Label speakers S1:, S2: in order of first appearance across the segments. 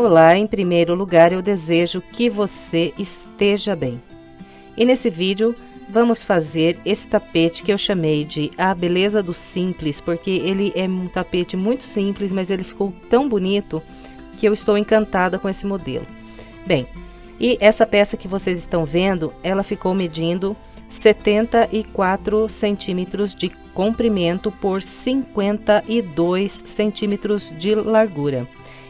S1: Olá, em primeiro lugar eu desejo que você esteja bem. E nesse vídeo vamos fazer esse tapete que eu chamei de A Beleza do Simples, porque ele é um tapete muito simples, mas ele ficou tão bonito que eu estou encantada com esse modelo. Bem, e essa peça que vocês estão vendo, ela ficou medindo 74 centímetros de comprimento por 52 centímetros de largura.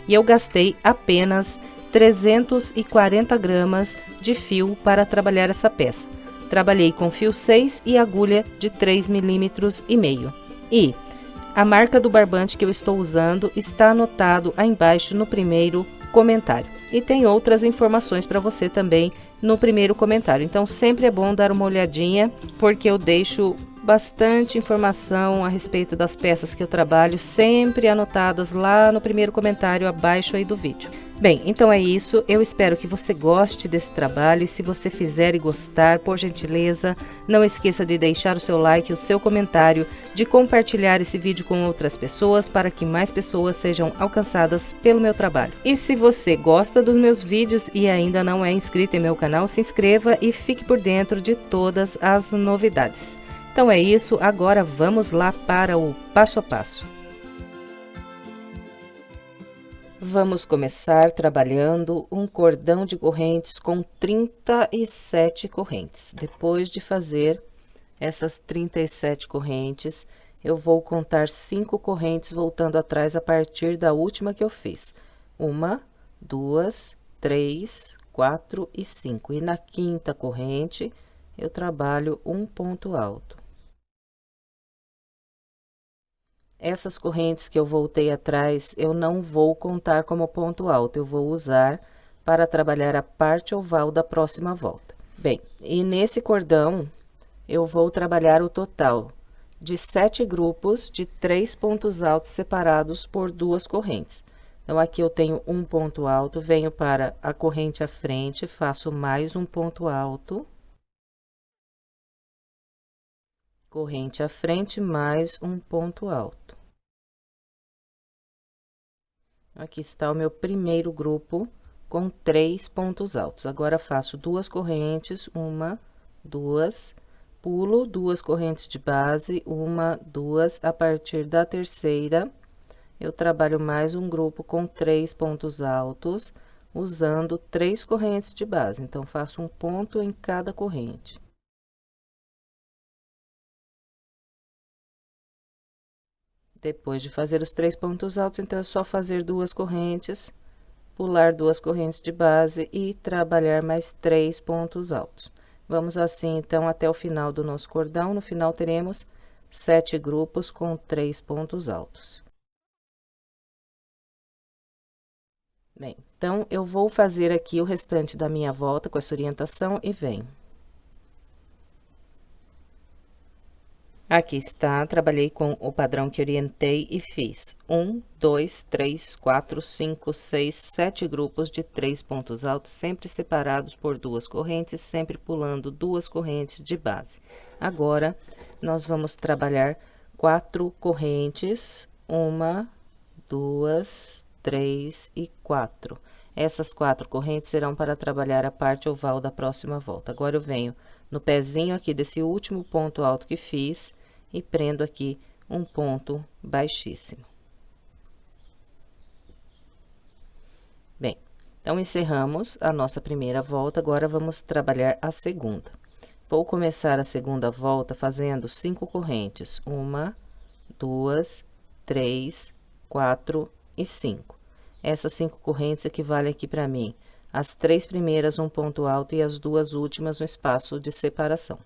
S1: E eu gastei apenas 340 gramas de fio para trabalhar essa peça. Trabalhei com fio 6 e agulha de 3,5 milímetros. E a marca do barbante que eu estou usando está anotado aí embaixo no primeiro comentário. E tem outras informações para você também no primeiro comentário. Então sempre é bom dar uma olhadinha, porque eu deixo bastante informação a respeito das peças que eu trabalho, sempre anotadas lá no primeiro comentário abaixo aí do vídeo. Bem, então é isso, eu espero que você goste desse trabalho e se você fizer e gostar, por gentileza, não esqueça de deixar o seu like, o seu comentário, de compartilhar esse vídeo com outras pessoas para que mais pessoas sejam alcançadas pelo meu trabalho. E se você gosta dos meus vídeos e ainda não é inscrito em meu canal, se inscreva e fique por dentro de todas as novidades. Então é isso, agora vamos lá para o passo a passo. Vamos começar trabalhando um cordão de correntes com 37 correntes. Depois de fazer essas 37 correntes, eu vou contar 5 correntes voltando atrás a partir da última que eu fiz. 1, 2, 3, 4 e 5. E na quinta corrente, eu trabalho um ponto alto. Essas correntes que eu voltei atrás, eu não vou contar como ponto alto, eu vou usar para trabalhar a parte oval da próxima volta. Bem, e nesse cordão, eu vou trabalhar o total de 7 grupos de 3 pontos altos separados por 2 correntes. Então, aqui eu tenho um ponto alto, venho para a corrente à frente, faço mais um ponto alto. Corrente à frente, mais um ponto alto. Aqui está o meu primeiro grupo com 3 pontos altos. Agora, faço 2 correntes, 1, 2, pulo 2 correntes de base, 1, 2, a partir da terceira, eu trabalho mais um grupo com 3 pontos altos, usando 3 correntes de base. Então, faço um ponto em cada corrente. Depois de fazer os 3 pontos altos, então, é só fazer 2 correntes, pular 2 correntes de base e trabalhar mais 3 pontos altos. Vamos assim, então, até o final do nosso cordão. No final, teremos 7 grupos com 3 pontos altos. Bem, então, eu vou fazer aqui o restante da minha volta com essa orientação e venho. Aqui está, trabalhei com o padrão que orientei e fiz 1, 2, 3, 4, 5, 6, 7 grupos de 3 pontos altos, sempre separados por 2 correntes, sempre pulando 2 correntes de base. Agora, nós vamos trabalhar 4 correntes, 1, 2, 3 e 4. Essas 4 correntes serão para trabalhar a parte oval da próxima volta. Agora, eu venho no pezinho aqui desse último ponto alto que fiz e prendo aqui um ponto baixíssimo. Bem, então, encerramos a nossa primeira volta, agora vamos trabalhar a segunda. Vou começar a segunda volta fazendo 5 correntes, 1, 2, 3, 4 e 5. Essas 5 correntes equivalem aqui para mim as 3 primeiras um ponto alto e as 2 últimas no espaço de separação.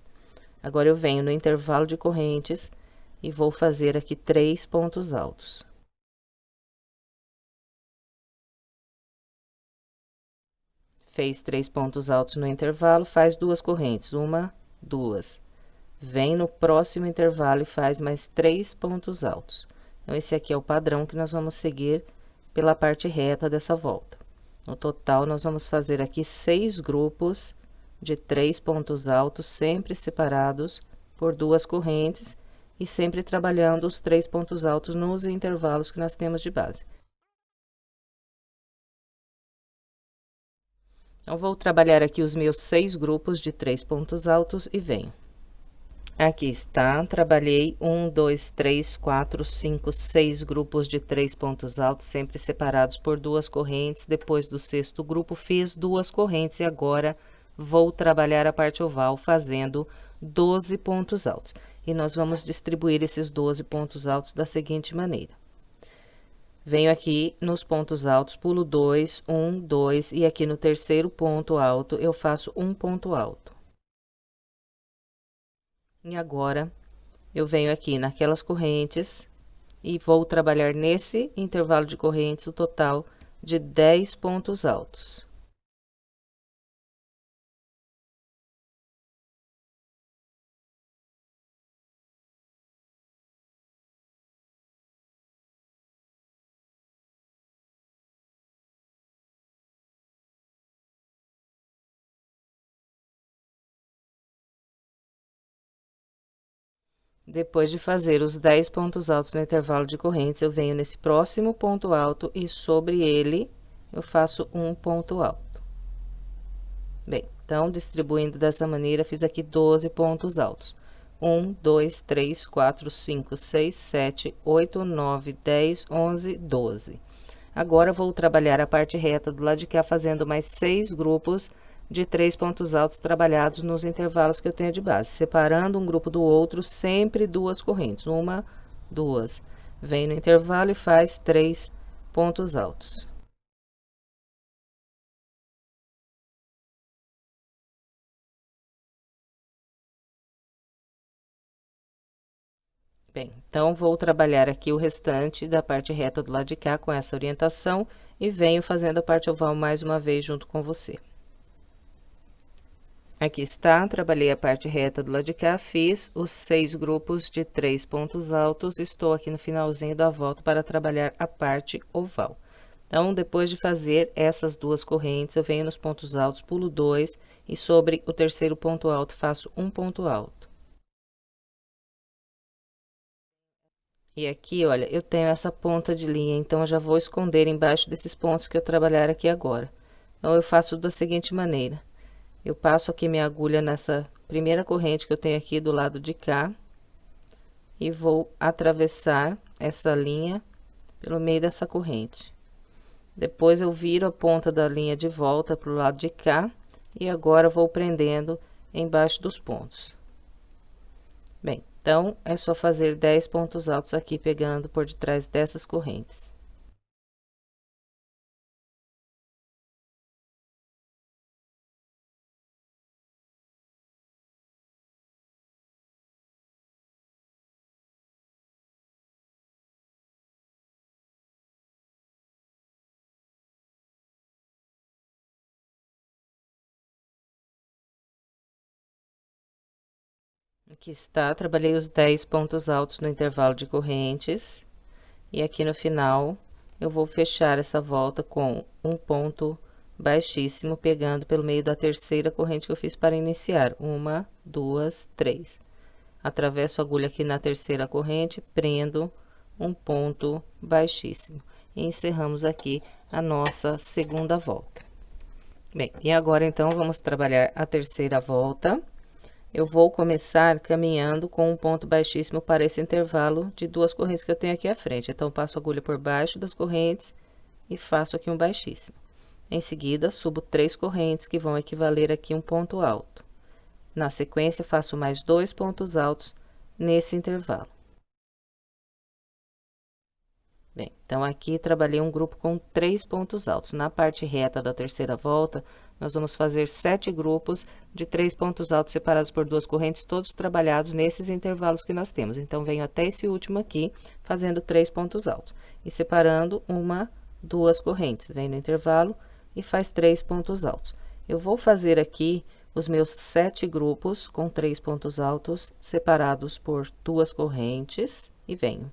S1: Agora, eu venho no intervalo de correntes e vou fazer aqui 3 pontos altos. Fez 3 pontos altos no intervalo, faz 2 correntes, 1, 2. Vem no próximo intervalo e faz mais 3 pontos altos. Então, esse aqui é o padrão que nós vamos seguir pela parte reta dessa volta. No total, nós vamos fazer aqui 6 grupos de 3 pontos altos, sempre separados por 2 correntes e sempre trabalhando os 3 pontos altos nos intervalos que nós temos de base. Então, vou trabalhar aqui os meus 6 grupos de 3 pontos altos e venho. Aqui está, trabalhei 1, 2, 3, 4, 5, 6 grupos de 3 pontos altos, sempre separados por 2 correntes. Depois do 6º grupo, fiz 2 correntes e agora vou trabalhar a parte oval fazendo 12 pontos altos. E nós vamos distribuir esses 12 pontos altos da seguinte maneira. Venho aqui nos pontos altos, pulo 2, 1, 2, e aqui no terceiro ponto alto eu faço um ponto alto. E agora, eu venho aqui naquelas correntes e vou trabalhar nesse intervalo de correntes o total de 10 pontos altos. Depois de fazer os 10 pontos altos no intervalo de correntes, eu venho nesse próximo ponto alto e sobre ele eu faço um ponto alto. Bem, então, distribuindo dessa maneira, fiz aqui 12 pontos altos. 1, 2, 3, 4, 5, 6, 7, 8, 9, 10, 11, 12. Agora, vou trabalhar a parte reta do lado de cá, fazendo mais 6 grupos de 3 pontos altos trabalhados nos intervalos que eu tenho de base, separando um grupo do outro, sempre 2 correntes, 1, 2. Vem no intervalo e faz 3 pontos altos. Bem, então, vou trabalhar aqui o restante da parte reta do lado de cá com essa orientação e venho fazendo a parte oval mais uma vez junto com você. Aqui está, trabalhei a parte reta do lado de cá, fiz os 6 grupos de 3 pontos altos, estou aqui no finalzinho da volta para trabalhar a parte oval. Então, depois de fazer essas 2 correntes, eu venho nos pontos altos, pulo 2 e sobre o terceiro ponto alto faço um ponto alto. E aqui, olha, eu tenho essa ponta de linha, então eu já vou esconder embaixo desses pontos que eu trabalhar aqui agora. Então, eu faço da seguinte maneira. Eu passo aqui minha agulha nessa primeira corrente que eu tenho aqui do lado de cá. E vou atravessar essa linha pelo meio dessa corrente. Depois, eu viro a ponta da linha de volta para o lado de cá. E agora, vou prendendo embaixo dos pontos. Bem, então, é só fazer 10 pontos altos aqui, pegando por detrás dessas correntes. Aqui está, trabalhei os 10 pontos altos no intervalo de correntes. E aqui no final, eu vou fechar essa volta com um ponto baixíssimo, pegando pelo meio da terceira corrente que eu fiz para iniciar. 1, 2, 3. Atravesso a agulha aqui na terceira corrente, prendo um ponto baixíssimo. E encerramos aqui a nossa segunda volta. Bem, e agora, então, vamos trabalhar a terceira volta. Eu vou começar caminhando com um ponto baixíssimo para esse intervalo de 2 correntes que eu tenho aqui à frente. Então, passo a agulha por baixo das correntes e faço aqui um baixíssimo. Em seguida, subo 3 correntes que vão equivaler aqui um ponto alto. Na sequência, faço mais 2 pontos altos nesse intervalo. Bem, então, aqui trabalhei um grupo com 3 pontos altos. Na parte reta da terceira volta, nós vamos fazer 7 grupos de 3 pontos altos separados por 2 correntes, todos trabalhados nesses intervalos que nós temos. Então, venho até esse último aqui, fazendo 3 pontos altos. E separando 1, 2 correntes. Vem no intervalo e faz 3 pontos altos. Eu vou fazer aqui os meus 7 grupos com 3 pontos altos, separados por 2 correntes, e venho.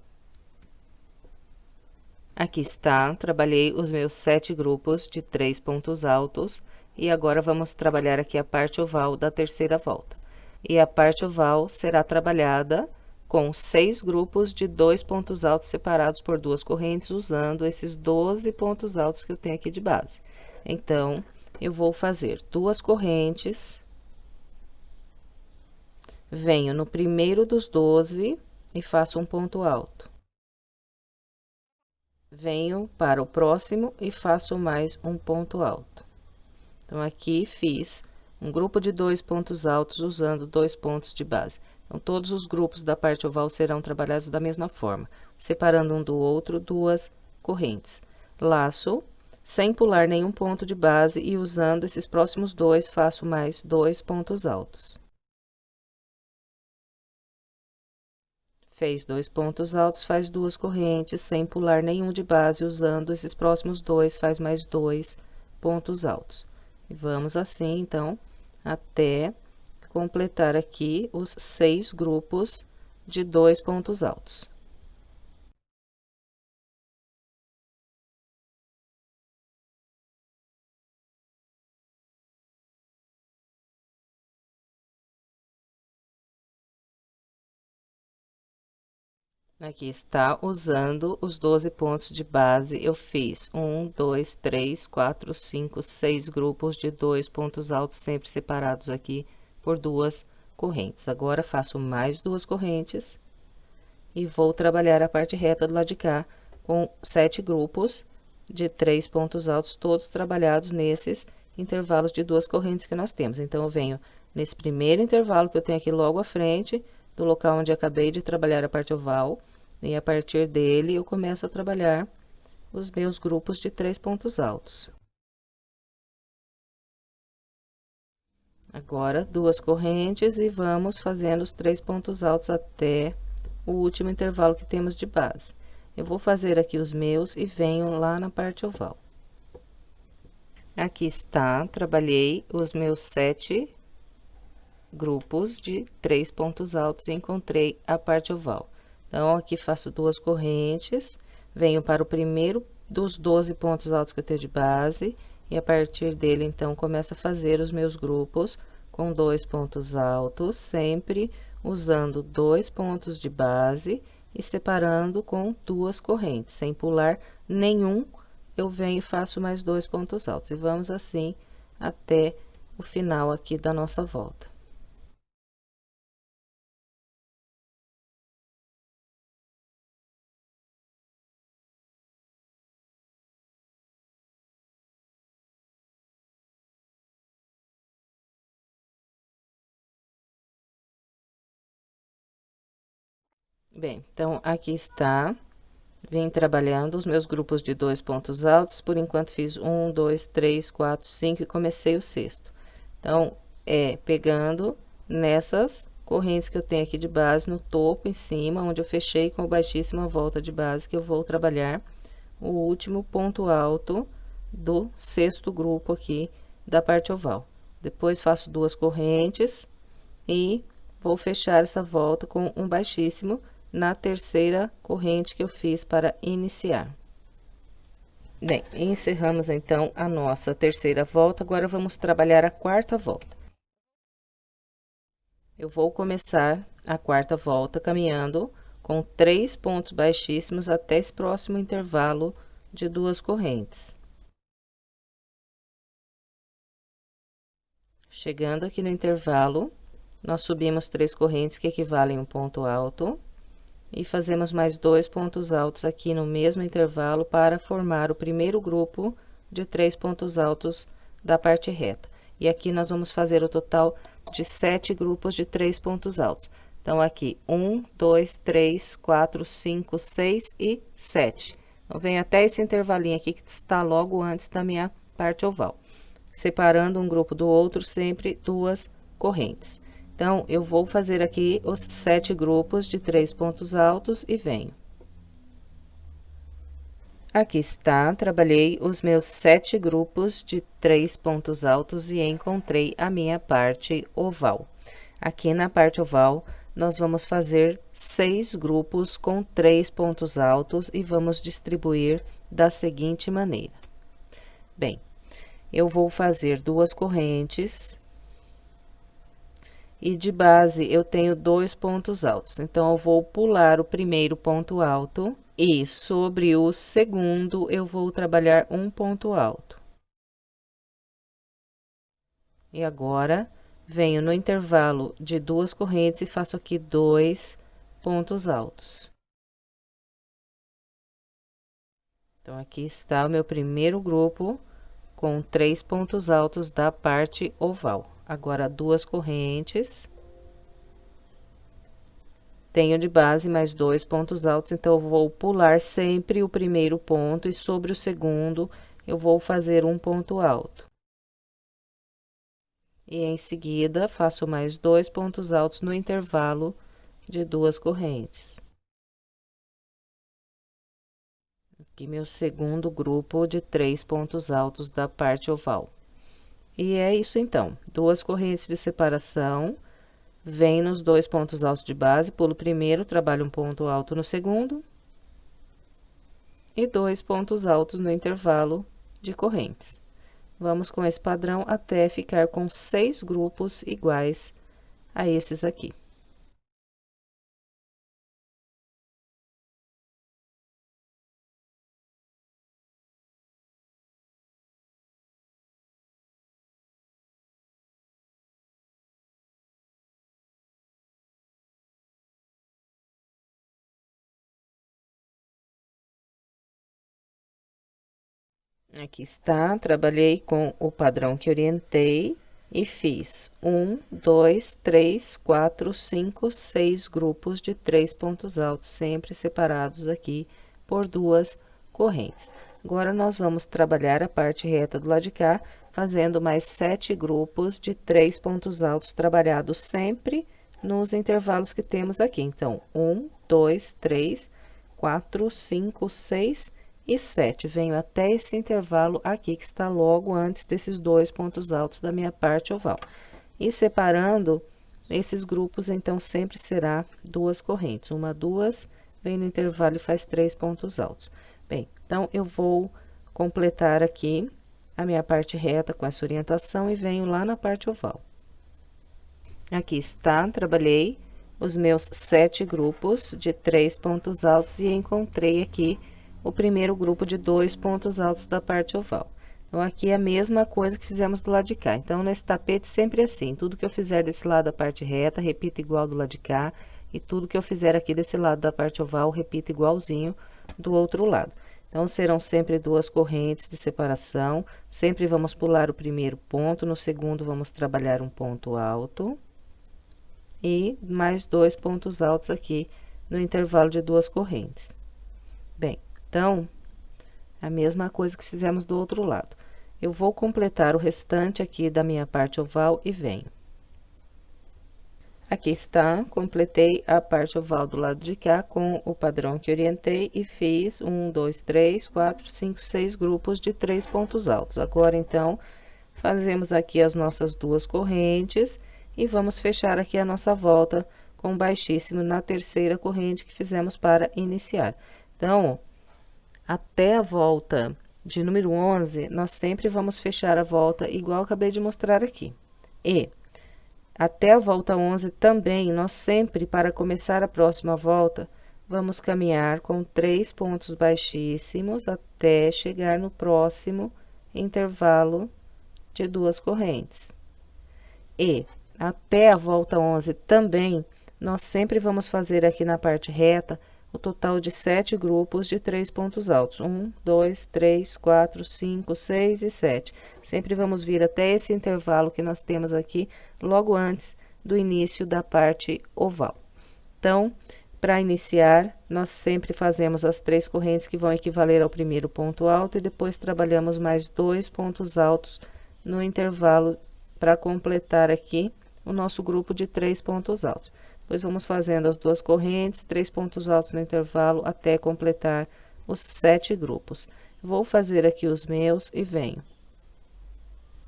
S1: Aqui está, trabalhei os meus 7 grupos de 3 pontos altos, e agora vamos trabalhar aqui a parte oval da terceira volta. E a parte oval será trabalhada com 6 grupos de 2 pontos altos separados por 2 correntes, usando esses 12 pontos altos que eu tenho aqui de base. Então, eu vou fazer 2 correntes, venho no primeiro dos 12 e faço um ponto alto. Venho para o próximo e faço mais um ponto alto. Então, aqui fiz um grupo de 2 pontos altos usando 2 pontos de base. Então, todos os grupos da parte oval serão trabalhados da mesma forma, separando um do outro 2 correntes. Laço, sem pular nenhum ponto de base e usando esses próximos 2, faço mais 2 pontos altos. Fez 2 pontos altos, faz 2 correntes, sem pular nenhum de base, usando esses próximos 2, faz mais 2 pontos altos. E vamos assim, então, até completar aqui os 6 grupos de 2 pontos altos. Aqui está, usando os 12 pontos de base, eu fiz 1, 2, 3, 4, 5, 6 grupos de 2 pontos altos, sempre separados aqui por 2 correntes. Agora, faço mais 2 correntes e vou trabalhar a parte reta do lado de cá com 7 grupos de 3 pontos altos, todos trabalhados nesses intervalos de 2 correntes que nós temos. Então, eu venho nesse primeiro intervalo que eu tenho aqui logo à frente do local onde acabei de trabalhar a parte oval, e a partir dele eu começo a trabalhar os meus grupos de 3 pontos altos. Agora, 2 correntes e vamos fazendo os 3 pontos altos até o último intervalo que temos de base. Eu vou fazer aqui os meus e venho lá na parte oval. Aqui está, trabalhei os meus 7 grupos de 3 pontos altos e encontrei a parte oval. Então, aqui faço 2 correntes, venho para o primeiro dos 12 pontos altos que eu tenho de base, e a partir dele, então, começo a fazer os meus grupos com 2 pontos altos, sempre usando 2 pontos de base e separando com 2 correntes, sem pular nenhum, eu venho e faço mais 2 pontos altos. E vamos assim até o final aqui da nossa volta. Bem, então, aqui está, vim trabalhando os meus grupos de 2 pontos altos, por enquanto fiz 1, 2, 3, 4, 5 e comecei o sexto. Então, pegando nessas correntes que eu tenho aqui de base, no topo, em cima, onde eu fechei com o baixíssimo a volta de base, que eu vou trabalhar o último ponto alto do sexto grupo aqui da parte oval. Depois, faço 2 correntes e vou fechar essa volta com um baixíssimo na terceira corrente que eu fiz para iniciar. Bem, encerramos então a nossa terceira volta, agora vamos trabalhar a quarta volta. Eu vou começar a quarta volta caminhando com 3 pontos baixíssimos até esse próximo intervalo de 2 correntes. Chegando aqui no intervalo, nós subimos 3 correntes que equivalem a um ponto alto. E fazemos mais 2 pontos altos aqui no mesmo intervalo para formar o primeiro grupo de 3 pontos altos da parte reta. E aqui nós vamos fazer o total de 7 grupos de 3 pontos altos. Então, aqui, 1, 2, 3, 4, 5, 6 e 7. Então, vem até esse intervalinho aqui que está logo antes da minha parte oval. Separando um grupo do outro, sempre 2 correntes. Então, eu vou fazer aqui os 7 grupos de 3 pontos altos e venho. Aqui está, trabalhei os meus 7 grupos de 3 pontos altos e encontrei a minha parte oval. Aqui na parte oval, nós vamos fazer 6 grupos com 3 pontos altos e vamos distribuir da seguinte maneira. Bem, eu vou fazer 2 correntes. E de base, eu tenho 2 pontos altos. Então, eu vou pular o primeiro ponto alto e sobre o segundo, eu vou trabalhar um ponto alto. E agora, venho no intervalo de 2 correntes e faço aqui 2 pontos altos. Então, aqui está o meu primeiro grupo com 3 pontos altos da parte oval. Agora, 2 correntes. Tenho de base mais 2 pontos altos, então eu vou pular sempre o primeiro ponto e sobre o segundo eu vou fazer um ponto alto. E em seguida, faço mais 2 pontos altos no intervalo de 2 correntes. Aqui meu segundo grupo de 3 pontos altos da parte oval. E é isso então, 2 correntes de separação, vem nos 2 pontos altos de base, pulo o primeiro, trabalho um ponto alto no segundo. E 2 pontos altos no intervalo de correntes. Vamos com esse padrão até ficar com 6 grupos iguais a esses aqui. Aqui está, trabalhei com o padrão que orientei e fiz 1, 2, 3, 4, 5, 6 grupos de 3 pontos altos, sempre separados aqui por 2 correntes. Agora, nós vamos trabalhar a parte reta do lado de cá, fazendo mais 7 grupos de 3 pontos altos, trabalhados sempre nos intervalos que temos aqui. Então, 1, 2, 3, 4, 5, 6 e 7. Venho até esse intervalo aqui, que está logo antes desses 2 pontos altos da minha parte oval. E separando esses grupos, então, sempre será 2 correntes. 1, 2, vem no intervalo e faz 3 pontos altos. Bem, então, eu vou completar aqui a minha parte reta com essa orientação e venho lá na parte oval. Aqui está, trabalhei os meus 7 grupos de 3 pontos altos e encontrei aqui o primeiro grupo de 2 pontos altos da parte oval. Então, aqui é a mesma coisa que fizemos do lado de cá. Então, nesse tapete, sempre assim, tudo que eu fizer desse lado da parte reta, repito igual do lado de cá, e tudo que eu fizer aqui desse lado da parte oval, repito igualzinho do outro lado. Então, serão sempre 2 correntes de separação, sempre vamos pular o primeiro ponto, no segundo vamos trabalhar um ponto alto, e mais 2 pontos altos aqui no intervalo de 2 correntes. Bem, então, a mesma coisa que fizemos do outro lado. Eu vou completar o restante aqui da minha parte oval e venho. Aqui está, completei a parte oval do lado de cá com o padrão que orientei e fiz 1, 2, 3, 4, 5, 6 grupos de 3 pontos altos. Agora, então, fazemos aqui as nossas 2 correntes e vamos fechar aqui a nossa volta com baixíssimo na terceira corrente que fizemos para iniciar. Então, até a volta de número 11, nós sempre vamos fechar a volta igual eu acabei de mostrar aqui. E até a volta 11 também, nós sempre, para começar a próxima volta, vamos caminhar com 3 pontos baixíssimos até chegar no próximo intervalo de 2 correntes. E até a volta 11 também, nós sempre vamos fazer aqui na parte reta o total de 7 grupos de 3 pontos altos. 1, 2, 3, 4, 5, 6 e 7. Sempre vamos vir até esse intervalo que nós temos aqui, logo antes do início da parte oval. Então, para iniciar, nós sempre fazemos as 3 correntes que vão equivaler ao primeiro ponto alto e depois trabalhamos mais 2 pontos altos no intervalo para completar aqui o nosso grupo de 3 pontos altos. Depois, vamos fazendo as 2 correntes, 3 pontos altos no intervalo, até completar os 7 grupos. Vou fazer aqui os meus e venho.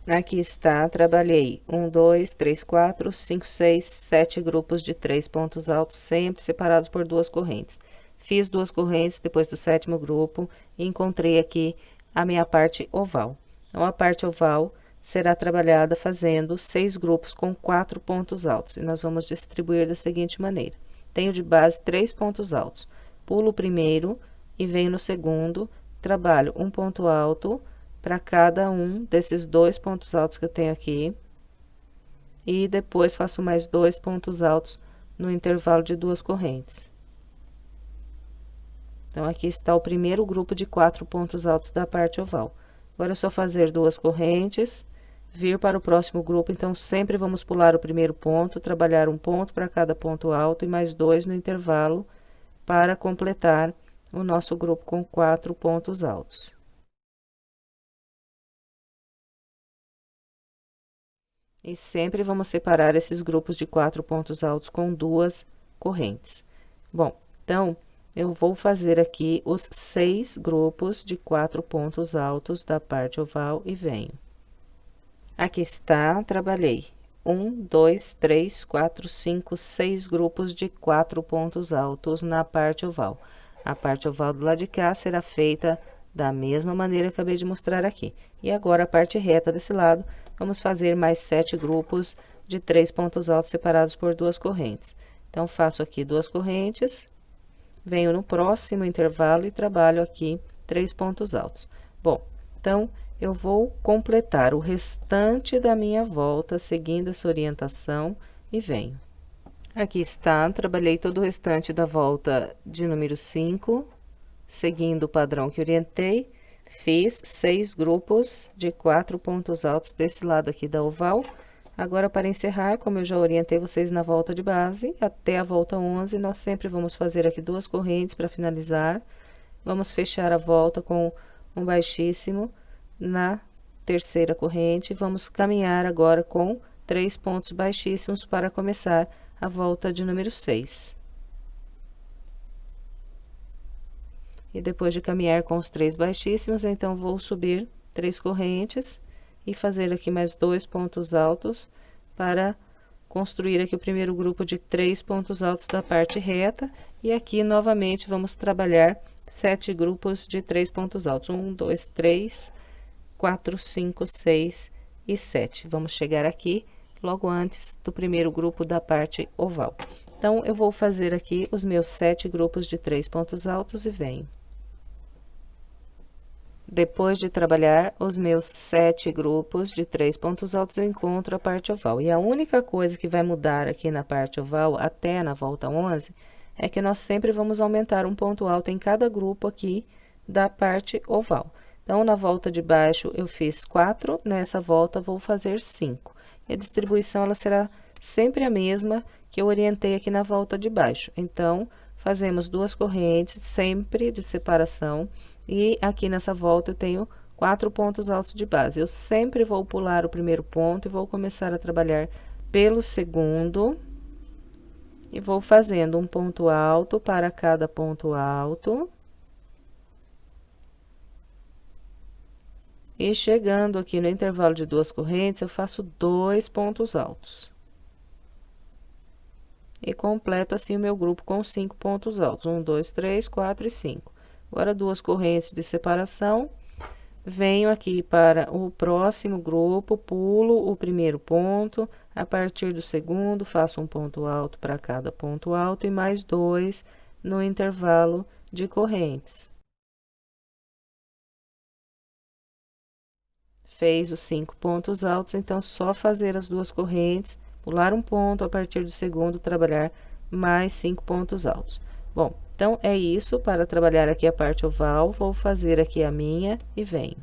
S1: Aqui está, trabalhei 1, 2, 3, 4, 5, 6, 7 grupos de 3 pontos altos, sempre separados por 2 correntes. Fiz 2 correntes depois do 7º grupo e encontrei aqui a minha parte oval. Então, a parte oval será trabalhada fazendo 6 grupos com 4 pontos altos. E nós vamos distribuir da seguinte maneira. Tenho de base 3 pontos altos. Pulo o primeiro e venho no segundo, trabalho um ponto alto para cada um desses 2 pontos altos que eu tenho aqui. e depois faço mais 2 pontos altos no intervalo de 2 correntes. Então, aqui está o primeiro grupo de 4 pontos altos da parte oval. Agora, é só fazer 2 correntes, vir para o próximo grupo. Então, sempre vamos pular o primeiro ponto, trabalhar um ponto para cada ponto alto e mais 2 no intervalo para completar o nosso grupo com 4 pontos altos. E sempre vamos separar esses grupos de 4 pontos altos com 2 correntes. Bom, então, eu vou fazer aqui os 6 grupos de 4 pontos altos da parte oval e venho. Aqui está, trabalhei 1, 2, 3, 4, 5, 6 grupos de 4 pontos altos na parte oval. A parte oval do lado de cá será feita da mesma maneira que acabei de mostrar aqui. E agora, a parte reta desse lado, vamos fazer mais 7 grupos de 3 pontos altos separados por 2 correntes. Então, faço aqui 2 correntes, venho no próximo intervalo e trabalho aqui 3 pontos altos. Bom, então, eu vou completar o restante da minha volta, seguindo essa orientação, e venho. Aqui está, trabalhei todo o restante da volta de número 5, seguindo o padrão que orientei, fiz 6 grupos de 4 pontos altos desse lado aqui da oval. Agora, para encerrar, como eu já orientei vocês na volta de base, até a volta 11, nós sempre vamos fazer aqui 2 correntes para finalizar. Vamos fechar a volta com um baixíssimo na terceira corrente. Vamos caminhar agora com 3 pontos baixíssimos para começar a volta de número 6. E depois de caminhar com os 3 baixíssimos, então, vou subir 3 correntes e fazer aqui mais 2 pontos altos para construir aqui o primeiro grupo de 3 pontos altos da parte reta. E aqui, novamente, vamos trabalhar 7 grupos de 3 pontos altos. 1, 2, 3, 4, 5, 6 e 7. Vamos chegar aqui logo antes do primeiro grupo da parte oval. Então, eu vou fazer aqui os meus 7 grupos de 3 pontos altos e venho. Depois de trabalhar os meus 7 grupos de 3 pontos altos, eu encontro a parte oval. E a única coisa que vai mudar aqui na parte oval, até na volta 11, é que nós sempre vamos aumentar um ponto alto em cada grupo aqui da parte oval. Então, na volta de baixo, eu fiz 4, nessa volta, vou fazer 5. E a distribuição, ela será sempre a mesma que eu orientei aqui na volta de baixo. Então, fazemos 2 correntes, sempre de separação. E aqui nessa volta eu tenho 4 pontos altos de base. Eu sempre vou pular o primeiro ponto e vou começar a trabalhar pelo segundo. E vou fazendo um ponto alto para cada ponto alto. E chegando aqui no intervalo de 2 correntes, eu faço 2 pontos altos. E completo assim o meu grupo com 5 pontos altos. 1, 2, 3, 4 e 5. Agora, 2 correntes de separação, venho aqui para o próximo grupo, pulo o primeiro ponto, a partir do segundo, faço um ponto alto para cada ponto alto e mais 2 no intervalo de correntes. Fez os 5 pontos altos, então, só fazer as 2 correntes, pular um ponto, a partir do segundo, trabalhar mais 5 pontos altos. Bom, então, é isso, para trabalhar aqui a parte oval, vou fazer aqui a minha e venho.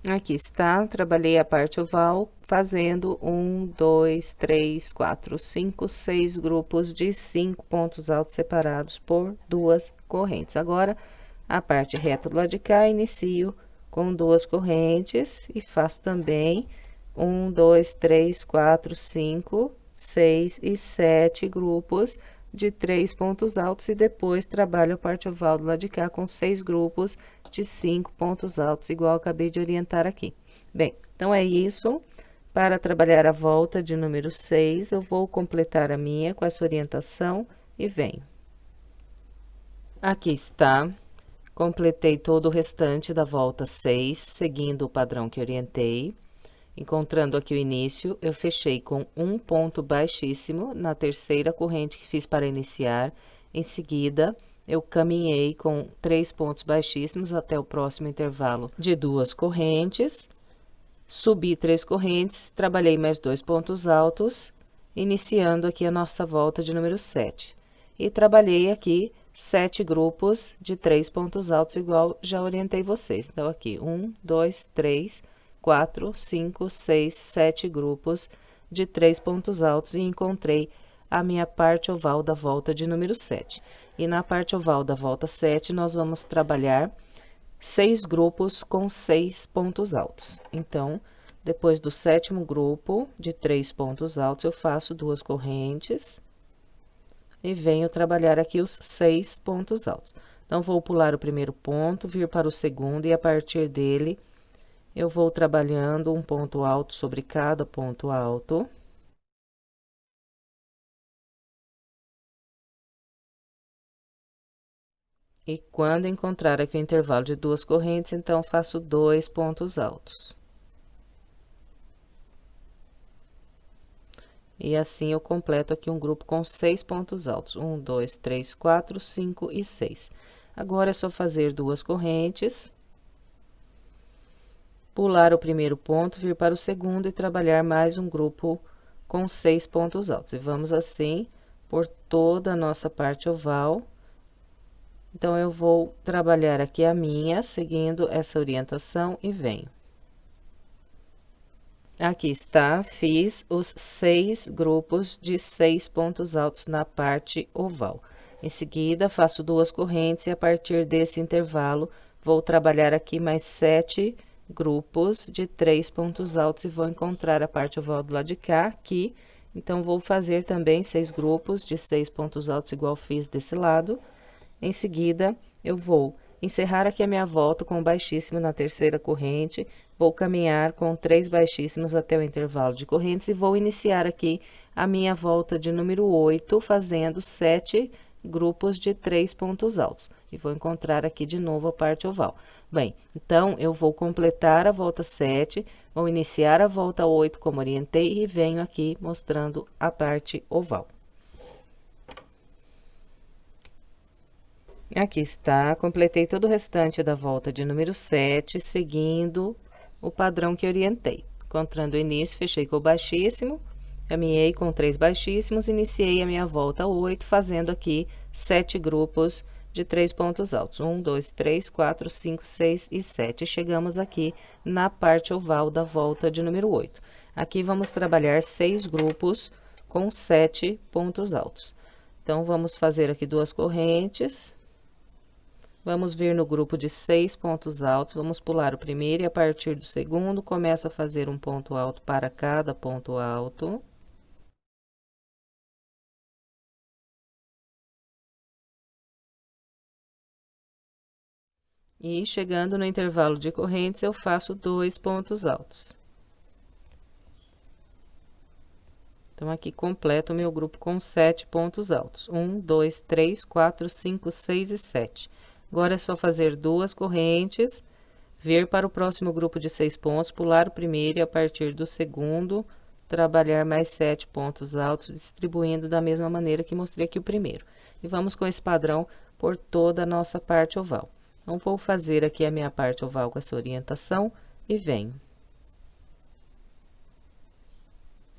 S1: Aqui está, trabalhei a parte oval, fazendo 1, 2, 3, 4, 5, 6 grupos de 5 pontos altos separados por 2 correntes. Agora, a parte reta do lado de cá, inicio com 2 correntes e faço também 1, 2, 3, 4, 5, 6 e 7 grupos de 3 pontos altos e depois trabalho a parte oval do lado de cá com 6 grupos de 5 pontos altos, igual eu acabei de orientar aqui. Bem, então é isso. Para trabalhar a volta de número 6, eu vou completar a minha com essa orientação e venho. Aqui está. Completei todo o restante da volta 6, seguindo o padrão que orientei. Encontrando aqui o início, eu fechei com um ponto baixíssimo na terceira corrente que fiz para iniciar. Em seguida, eu caminhei com 3 pontos baixíssimos até o próximo intervalo de 2 correntes. Subi 3 correntes, trabalhei mais 2 pontos altos, iniciando aqui a nossa volta de número 7. E trabalhei aqui 7 grupos de 3 pontos altos, igual já orientei vocês. Então, aqui, 1, 2, 3, 4, 5, 6, 7 grupos de 3 pontos altos e encontrei a minha parte oval da volta de número 7. E na parte oval da volta 7, nós vamos trabalhar 6 grupos com 6 pontos altos. Então, depois do 7º grupo de 3 pontos altos, eu faço 2 correntes e venho trabalhar aqui os 6 pontos altos. Então, vou pular o primeiro ponto, vir para o segundo e a partir dele, eu vou trabalhando um ponto alto sobre cada ponto alto. E quando encontrar aqui o intervalo de 2 correntes, então, faço 2 pontos altos. E assim, eu completo aqui um grupo com 6 pontos altos. 1, 2, 3, 4, 5 e 6. Agora, é só fazer 2 correntes. Pular o primeiro ponto, vir para o segundo e trabalhar mais um grupo com 6 pontos altos. E vamos assim por toda a nossa parte oval. Então, eu vou trabalhar aqui a minha, seguindo essa orientação e venho. Aqui está, fiz os 6 grupos de 6 pontos altos na parte oval. Em seguida, faço 2 correntes e a partir desse intervalo, vou trabalhar aqui mais 7 grupos de 3 pontos altos e vou encontrar a parte oval do lado de cá, aqui. Então, vou fazer também 6 grupos de 6 pontos altos, igual fiz desse lado. Em seguida, eu vou encerrar aqui a minha volta com baixíssimo na terceira corrente, vou caminhar com 3 baixíssimos até o intervalo de correntes e vou iniciar aqui a minha volta de número 8, fazendo 7 grupos de 3 pontos altos. E vou encontrar aqui de novo a parte oval. Bem, então, eu vou completar a volta 7, vou iniciar a volta 8 como orientei e venho aqui mostrando a parte oval. Aqui está, completei todo o restante da volta de número 7, seguindo o padrão que orientei. Encontrando o início, fechei com o baixíssimo, caminhei com 3 baixíssimos, iniciei a minha volta 8, fazendo aqui 7 grupos de 3 pontos altos. 1, 2, 3, 4, 5, 6 e 7. Chegamos aqui na parte oval da volta de número 8. Aqui vamos trabalhar 6 grupos com 7 pontos altos. Então, vamos fazer aqui 2 correntes. Vamos vir no grupo de 6 pontos altos, vamos pular o primeiro e a partir do segundo, começo a fazer um ponto alto para cada ponto alto. E chegando no intervalo de correntes, eu faço 2 pontos altos. Então, aqui completo o meu grupo com 7 pontos altos. 1, 2, 3, 4, 5, 6 e 7. Agora, é só fazer 2 correntes, vir para o próximo grupo de 6 pontos, pular o primeiro e a partir do segundo, trabalhar mais 7 pontos altos, distribuindo da mesma maneira que mostrei aqui o primeiro. E vamos com esse padrão por toda a nossa parte oval. Então, vou fazer aqui a minha parte oval com essa orientação e venho.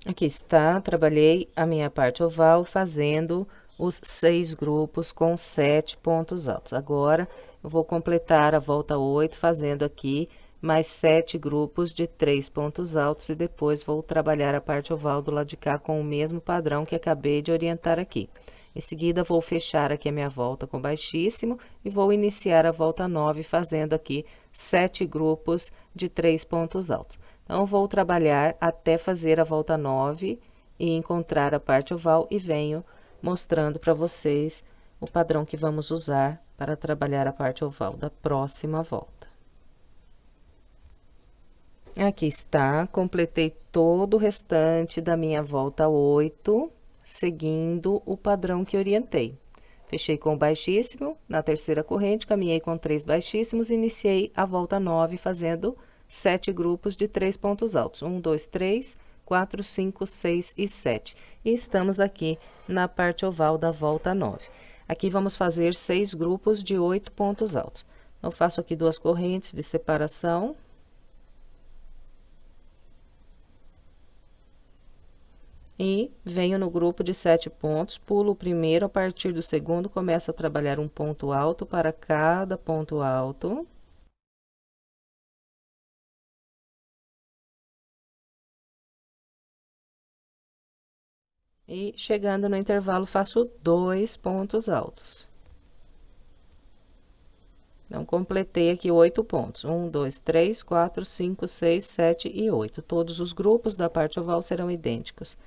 S1: Aqui está, trabalhei a minha parte oval fazendo os 6 grupos com 7 pontos altos. Agora, eu vou completar a volta 8, fazendo aqui mais 7 grupos de 3 pontos altos e depois vou trabalhar a parte oval do lado de cá com o mesmo padrão que acabei de orientar aqui. Em seguida, vou fechar aqui a minha volta com baixíssimo e vou iniciar a volta 9, fazendo aqui 7 grupos de 3 pontos altos. Então, vou trabalhar até fazer a volta 9 e encontrar a parte oval e venho mostrando para vocês o padrão que vamos usar para trabalhar a parte oval da próxima volta. Aqui está, completei todo o restante da minha volta 8, seguindo o padrão que orientei. Fechei com o baixíssimo, na terceira corrente, caminhei com 3 baixíssimos, iniciei a volta 9, fazendo 7 grupos de 3 pontos altos. 1, 2, 3, 4, 5, 6 e 7. E estamos aqui na parte oval da volta 9. Aqui vamos fazer 6 grupos de 8 pontos altos. Eu faço aqui 2 correntes de separação. E venho no grupo de 7 pontos, pulo o primeiro, a partir do segundo, começo a trabalhar um ponto alto para cada ponto alto. E chegando no intervalo, faço 2 pontos altos. Então, completei aqui 8 pontos. 1, 2, 3, 4, 5, 6, 7 e 8. Todos os grupos da parte oval serão idênticos.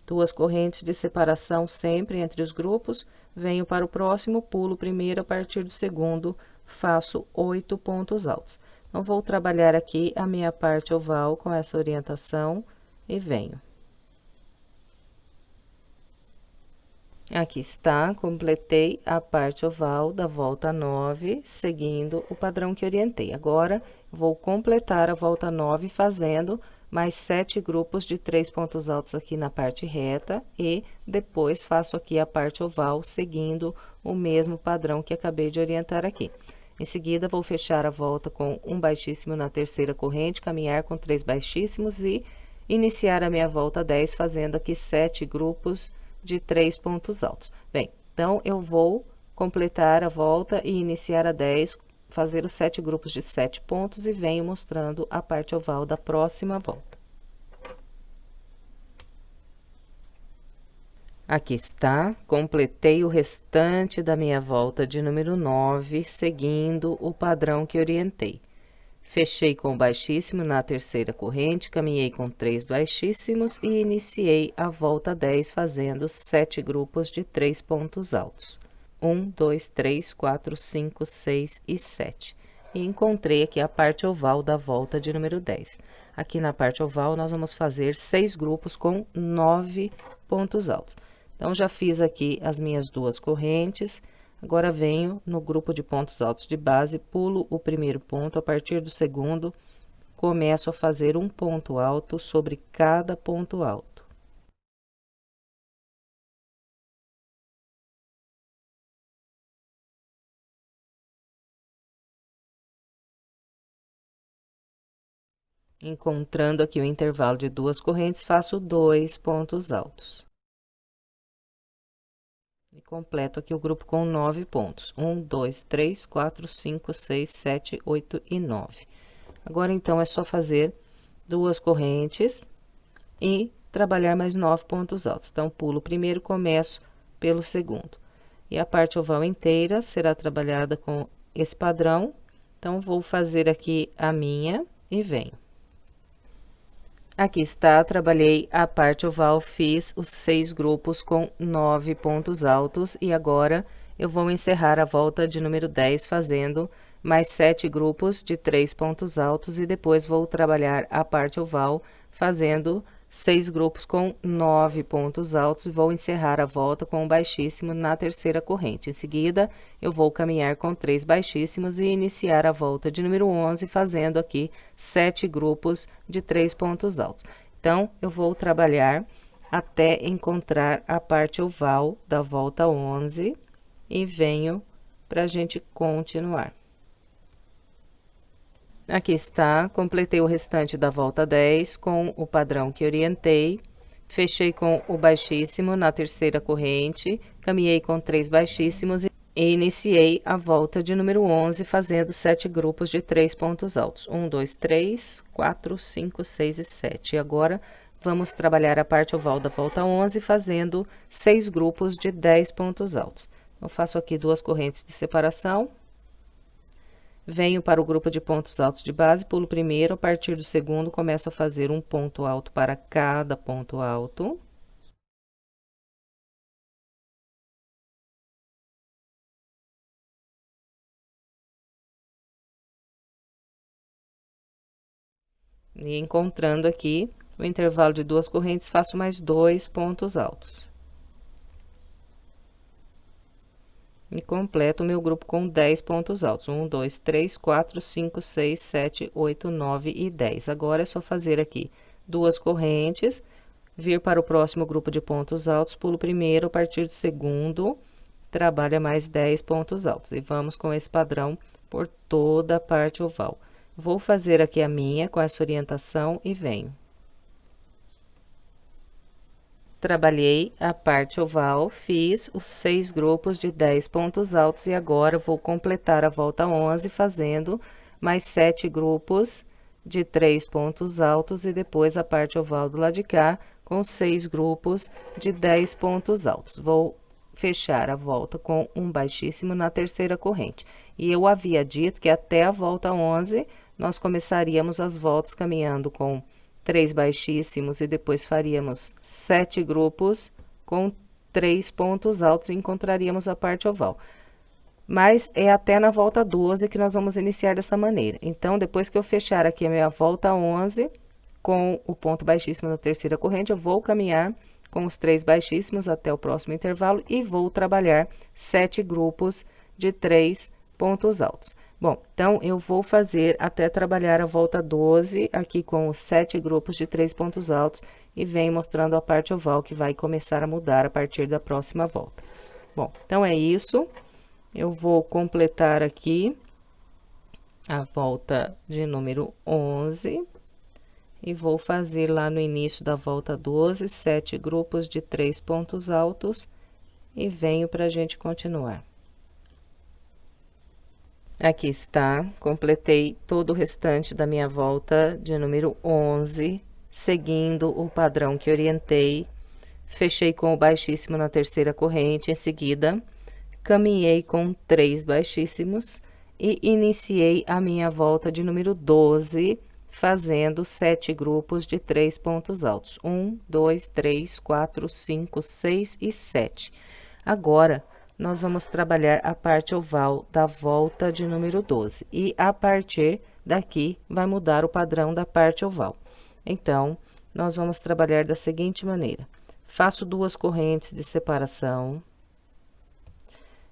S1: Duas correntes de separação sempre entre os grupos. Venho para o próximo, pulo o primeiro, a partir do segundo, faço 8 pontos altos. Então, vou trabalhar aqui a minha parte oval com essa orientação e venho. Aqui está, completei a parte oval da volta 9, seguindo o padrão que orientei. Agora, vou completar a volta 9 fazendo mais 7 grupos de 3 pontos altos aqui na parte reta e depois faço aqui a parte oval, seguindo o mesmo padrão que acabei de orientar aqui. Em seguida, vou fechar a volta com um baixíssimo na terceira corrente, caminhar com 3 baixíssimos e iniciar a minha volta 10 fazendo aqui 7 grupos de 3 pontos altos. Bem, então, eu vou completar a volta e iniciar a 10, fazer os 7 grupos de 7 pontos e venho mostrando a parte oval da próxima volta. Aqui está, completei o restante da minha volta de número 9, seguindo o padrão que orientei. Fechei com o baixíssimo na terceira corrente, caminhei com 3 baixíssimos e iniciei a volta 10 fazendo 7 grupos de 3 pontos altos. 1, 2, 3, 4, 5, 6 e 7. E encontrei aqui a parte oval da volta de número 10. Aqui na parte oval, nós vamos fazer 6 grupos com 9 pontos altos. Então, já fiz aqui as minhas 2 correntes. Agora, venho no grupo de pontos altos de base, pulo o primeiro ponto, a partir do segundo, começo a fazer um ponto alto sobre cada ponto alto. Encontrando aqui o intervalo de 2 correntes, faço 2 pontos altos. E completo aqui o grupo com 9 pontos. 1, 2, 3, 4, 5, 6, 7, 8 e 9. Agora, então, é só fazer 2 correntes e trabalhar mais 9 pontos altos. Então, pulo o primeiro, começo pelo segundo. E a parte oval inteira será trabalhada com esse padrão. Então, vou fazer aqui a minha e venho. Aqui está, trabalhei a parte oval, fiz os 6 grupos com 9 pontos altos e agora eu vou encerrar a volta de número 10 fazendo mais 7 grupos de 3 pontos altos e depois vou trabalhar a parte oval fazendo 6 grupos com 9 pontos altos e vou encerrar a volta com um baixíssimo na terceira corrente. Em seguida, eu vou caminhar com 3 baixíssimos e iniciar a volta de número 11, fazendo aqui 7 grupos de 3 pontos altos. Então, eu vou trabalhar até encontrar a parte oval da volta 11 e venho para a gente continuar. Aqui está, completei o restante da volta 10 com o padrão que orientei, fechei com o baixíssimo na terceira corrente, caminhei com 3 baixíssimos e iniciei a volta de número 11 fazendo 7 grupos de 3 pontos altos. 1, 2, 3, 4, 5, 6 e 7. E agora, vamos trabalhar a parte oval da volta 11 fazendo 6 grupos de 10 pontos altos. Eu faço aqui 2 correntes de separação. Venho para o grupo de pontos altos de base, pulo o primeiro, a partir do segundo, começo a fazer um ponto alto para cada ponto alto. E encontrando aqui o intervalo de 2 correntes, faço mais 2 pontos altos. E completo o meu grupo com 10 pontos altos. 1, 2, 3, 4, 5, 6, 7, 8, 9 e 10. Agora, é só fazer aqui 2 correntes, vir para o próximo grupo de pontos altos, pulo o primeiro, a partir do segundo, trabalha mais 10 pontos altos. E vamos com esse padrão por toda a parte oval. Vou fazer aqui a minha com essa orientação e venho. trabalhei a parte oval, fiz os 6 grupos de 10 pontos altos e agora vou completar a volta 11 fazendo mais 7 grupos de 3 pontos altos e depois a parte oval do lado de cá com 6 grupos de 10 pontos altos. Vou fechar a volta com um baixíssimo na terceira corrente. E eu havia dito que até a volta 11 nós começaríamos as voltas caminhando com 3 baixíssimos e depois faríamos 7 grupos com 3 pontos altos e encontraríamos a parte oval. Mas é até na volta 12 que nós vamos iniciar dessa maneira. Então, depois que eu fechar aqui a minha volta 11, com o ponto baixíssimo na terceira corrente, eu vou caminhar com os 3 baixíssimos até o próximo intervalo e vou trabalhar 7 grupos de 3 pontos altos. Bom, então, eu vou fazer até trabalhar a volta 12 aqui com os 7 grupos de 3 pontos altos e venho mostrando a parte oval que vai começar a mudar a partir da próxima volta. Bom, então é isso. Eu vou completar aqui a volta de número 11 e vou fazer lá no início da volta 12, 7 grupos de 3 pontos altos e venho para a gente continuar. Aqui está, completei todo o restante da minha volta de número 11, seguindo o padrão que orientei, fechei com o baixíssimo na terceira corrente, em seguida, caminhei com 3 baixíssimos e iniciei a minha volta de número 12, fazendo 7 grupos de 3 pontos altos. 1, 2, 3, 4, 5, 6 e 7. Agora, nós vamos trabalhar a parte oval da volta de número 12. E a partir daqui, vai mudar o padrão da parte oval. Então, nós vamos trabalhar da seguinte maneira. Faço 2 correntes de separação.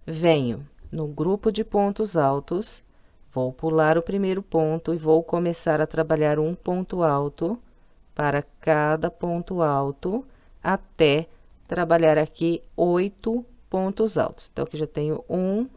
S1: Venho no grupo de pontos altos, vou pular o primeiro ponto e vou começar a trabalhar um ponto alto para cada ponto alto, até trabalhar aqui 8 pontos altos. Então, aqui já tenho 1,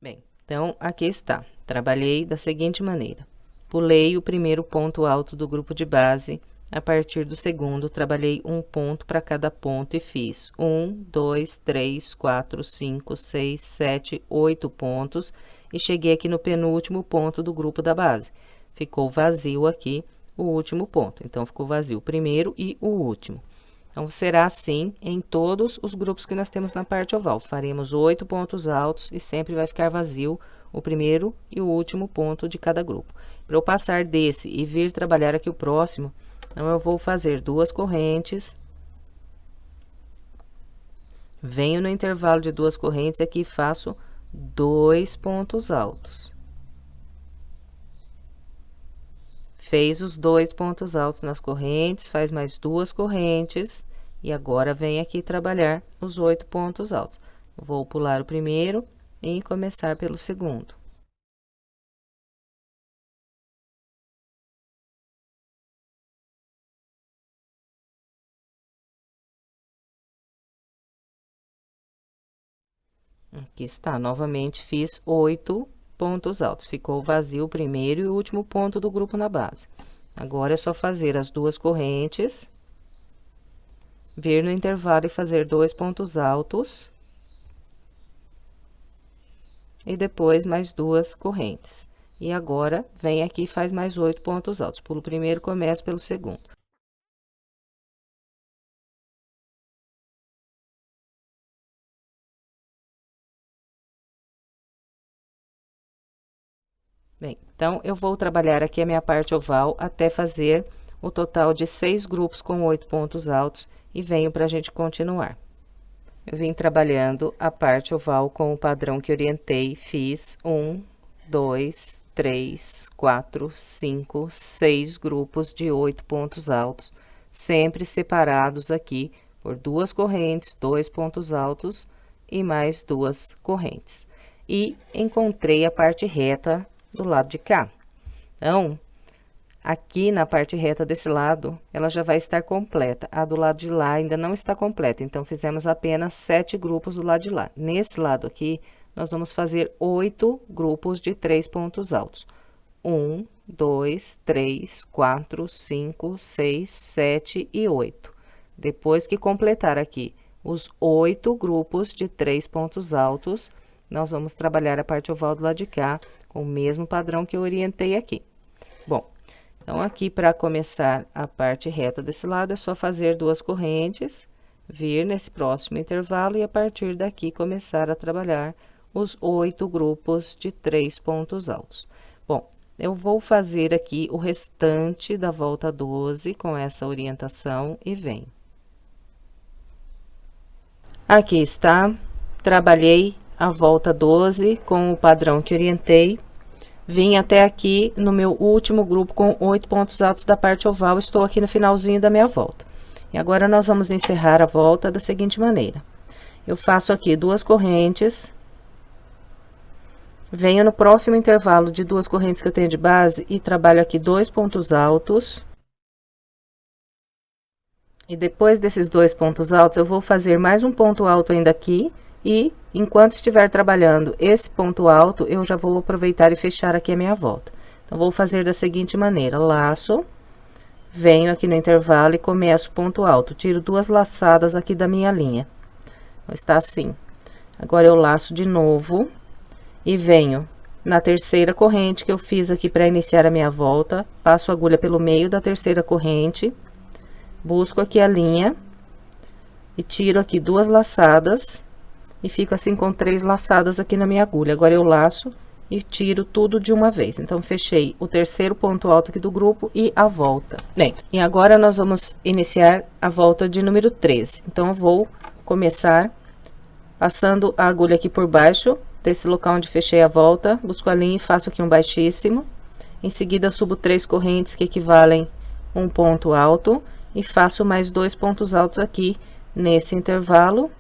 S1: bem, então, aqui está. Trabalhei da seguinte maneira. Pulei o primeiro ponto alto do grupo de base, a partir do segundo, trabalhei um ponto para cada ponto e fiz 1, 2, 3, 4, 5, 6, 7, 8 pontos e cheguei aqui no penúltimo ponto do grupo da base. Ficou vazio aqui o último ponto, então ficou vazio o primeiro e o último. Então, será assim em todos os grupos que nós temos na parte oval. Faremos 8 pontos altos e sempre vai ficar vazio o primeiro e o último ponto de cada grupo. Para eu passar desse e vir trabalhar aqui o próximo, então, eu vou fazer 2 correntes. Venho no intervalo de 2 correntes aqui e faço 2 pontos altos. Fez os 2 pontos altos nas correntes, faz mais 2 correntes e agora vem aqui trabalhar os 8 pontos altos. Vou pular o primeiro e começar pelo segundo. Aqui está, novamente fiz 8 pontos altos. Ficou vazio o primeiro e o último ponto do grupo na base. Agora, é só fazer as 2 correntes, vir no intervalo e fazer 2 pontos altos. E depois, mais 2 correntes. E agora, vem aqui e faz mais 8 pontos altos. Pulo o primeiro, começo pelo segundo. Bem, então, eu vou trabalhar aqui a minha parte oval até fazer o total de 6 grupos com 8 pontos altos e venho para a gente continuar. Eu vim trabalhando a parte oval com o padrão que orientei, fiz 1, 2, 3, 4, 5, 6 grupos de 8 pontos altos, sempre separados aqui por 2 correntes, 2 pontos altos e mais 2 correntes. E encontrei a parte reta do lado de cá. Então, Aqui na parte reta desse lado, ela já vai estar completa. A do lado de lá ainda não está completa, então fizemos apenas 7 grupos do lado de lá. Nesse lado aqui, nós vamos fazer 8 grupos de 3 pontos altos. 1, 2, 3, 4, 5, 6, 7 e 8. Depois que completar aqui os 8 grupos de 3 pontos altos, nós vamos trabalhar a parte oval do lado de cá com o mesmo padrão que eu orientei aqui. Bom, então, aqui para começar a parte reta desse lado, é só fazer 2 correntes, vir nesse próximo intervalo e a partir daqui começar a trabalhar os 8 grupos de 3 pontos altos. Bom, eu vou fazer aqui o restante da volta 12 com essa orientação e venho. Aqui está, trabalhei a volta 12 com o padrão que orientei. Vim até aqui no meu último grupo com 8 pontos altos da parte oval, estou aqui no finalzinho da minha volta. E agora, nós vamos encerrar a volta da seguinte maneira. Eu faço aqui 2 correntes, venho no próximo intervalo de 2 correntes que eu tenho de base e trabalho aqui 2 pontos altos. E depois desses 2 pontos altos, eu vou fazer mais um ponto alto ainda aqui. E, enquanto estiver trabalhando esse ponto alto, eu já vou aproveitar e fechar aqui a minha volta. Então, vou fazer da seguinte maneira: laço, venho aqui no intervalo e começo ponto alto. Tiro 2 laçadas aqui da minha linha. Então, está assim. Agora, eu laço de novo e venho na terceira corrente que eu fiz aqui para iniciar a minha volta. Passo a agulha pelo meio da terceira corrente, busco aqui a linha e tiro aqui 2 laçadas. E fico assim com 3 laçadas aqui na minha agulha. Agora, eu laço e tiro tudo de uma vez. Então, fechei o terceiro ponto alto aqui do grupo e a volta. Bem, e agora nós vamos iniciar a volta de número 13. Então, eu vou começar passando a agulha aqui por baixo desse local onde fechei a volta. Busco a linha e faço aqui um baixíssimo. Em seguida, subo 3 correntes que equivalem um ponto alto. E faço mais 2 pontos altos aqui nesse intervalo.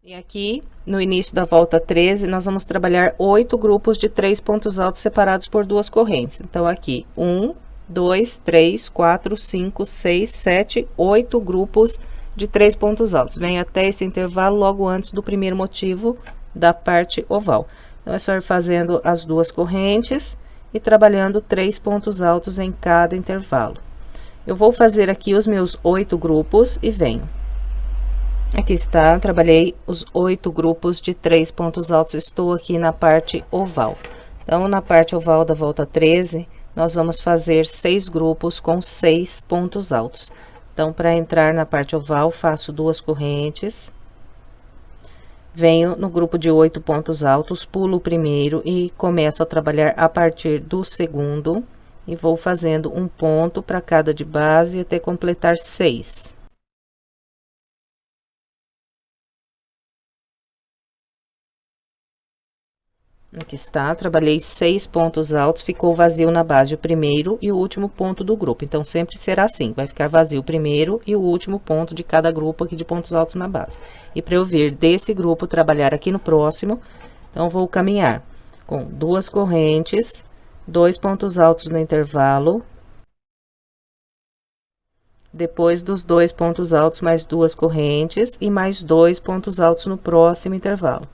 S1: E aqui, no início da volta 13, nós vamos trabalhar 8 grupos de 3 pontos altos separados por 2 correntes. Então, aqui, 1, 2, 3, 4, 5, 6, 7, 8 grupos de 3 pontos altos. Vem até esse intervalo logo antes do primeiro motivo da parte oval. Então, é só ir fazendo as 2 correntes e trabalhando 3 pontos altos em cada intervalo. Eu vou fazer aqui os meus 8 grupos e venho. Aqui está, trabalhei os 8 grupos de 3 pontos altos, estou aqui na parte oval. Então, na parte oval da volta 13, nós vamos fazer 6 grupos com 6 pontos altos. Então, para entrar na parte oval, faço 2 correntes. Venho no grupo de 8 pontos altos, pulo o primeiro e começo a trabalhar a partir do segundo. E vou fazendo um ponto para cada de base até completar 6. Aqui está, trabalhei 6 pontos altos, ficou vazio na base o primeiro e o último ponto do grupo. Então, sempre será assim, vai ficar vazio o primeiro e o último ponto de cada grupo aqui de pontos altos na base. E para eu vir desse grupo trabalhar aqui no próximo, então, vou caminhar com 2 correntes, 2 pontos altos no intervalo. Depois dos 2 pontos altos, mais 2 correntes e mais 2 pontos altos no próximo intervalo.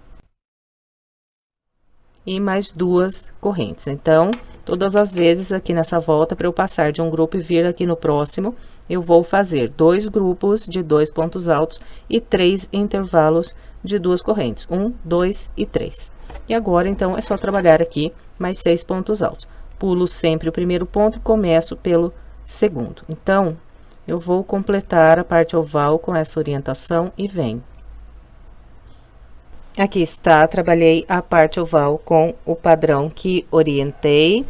S1: E mais 2 correntes. Então, todas as vezes aqui nessa volta, para eu passar de um grupo e vir aqui no próximo, eu vou fazer 2 grupos de 2 pontos altos e 3 intervalos de 2 correntes. 1, 2 e 3. E agora, então, é só trabalhar aqui mais 6 pontos altos. Pulo sempre o primeiro ponto e começo pelo segundo. Então, eu vou completar a parte oval com essa orientação e venho. Aqui está, trabalhei a parte oval com o padrão que orientei.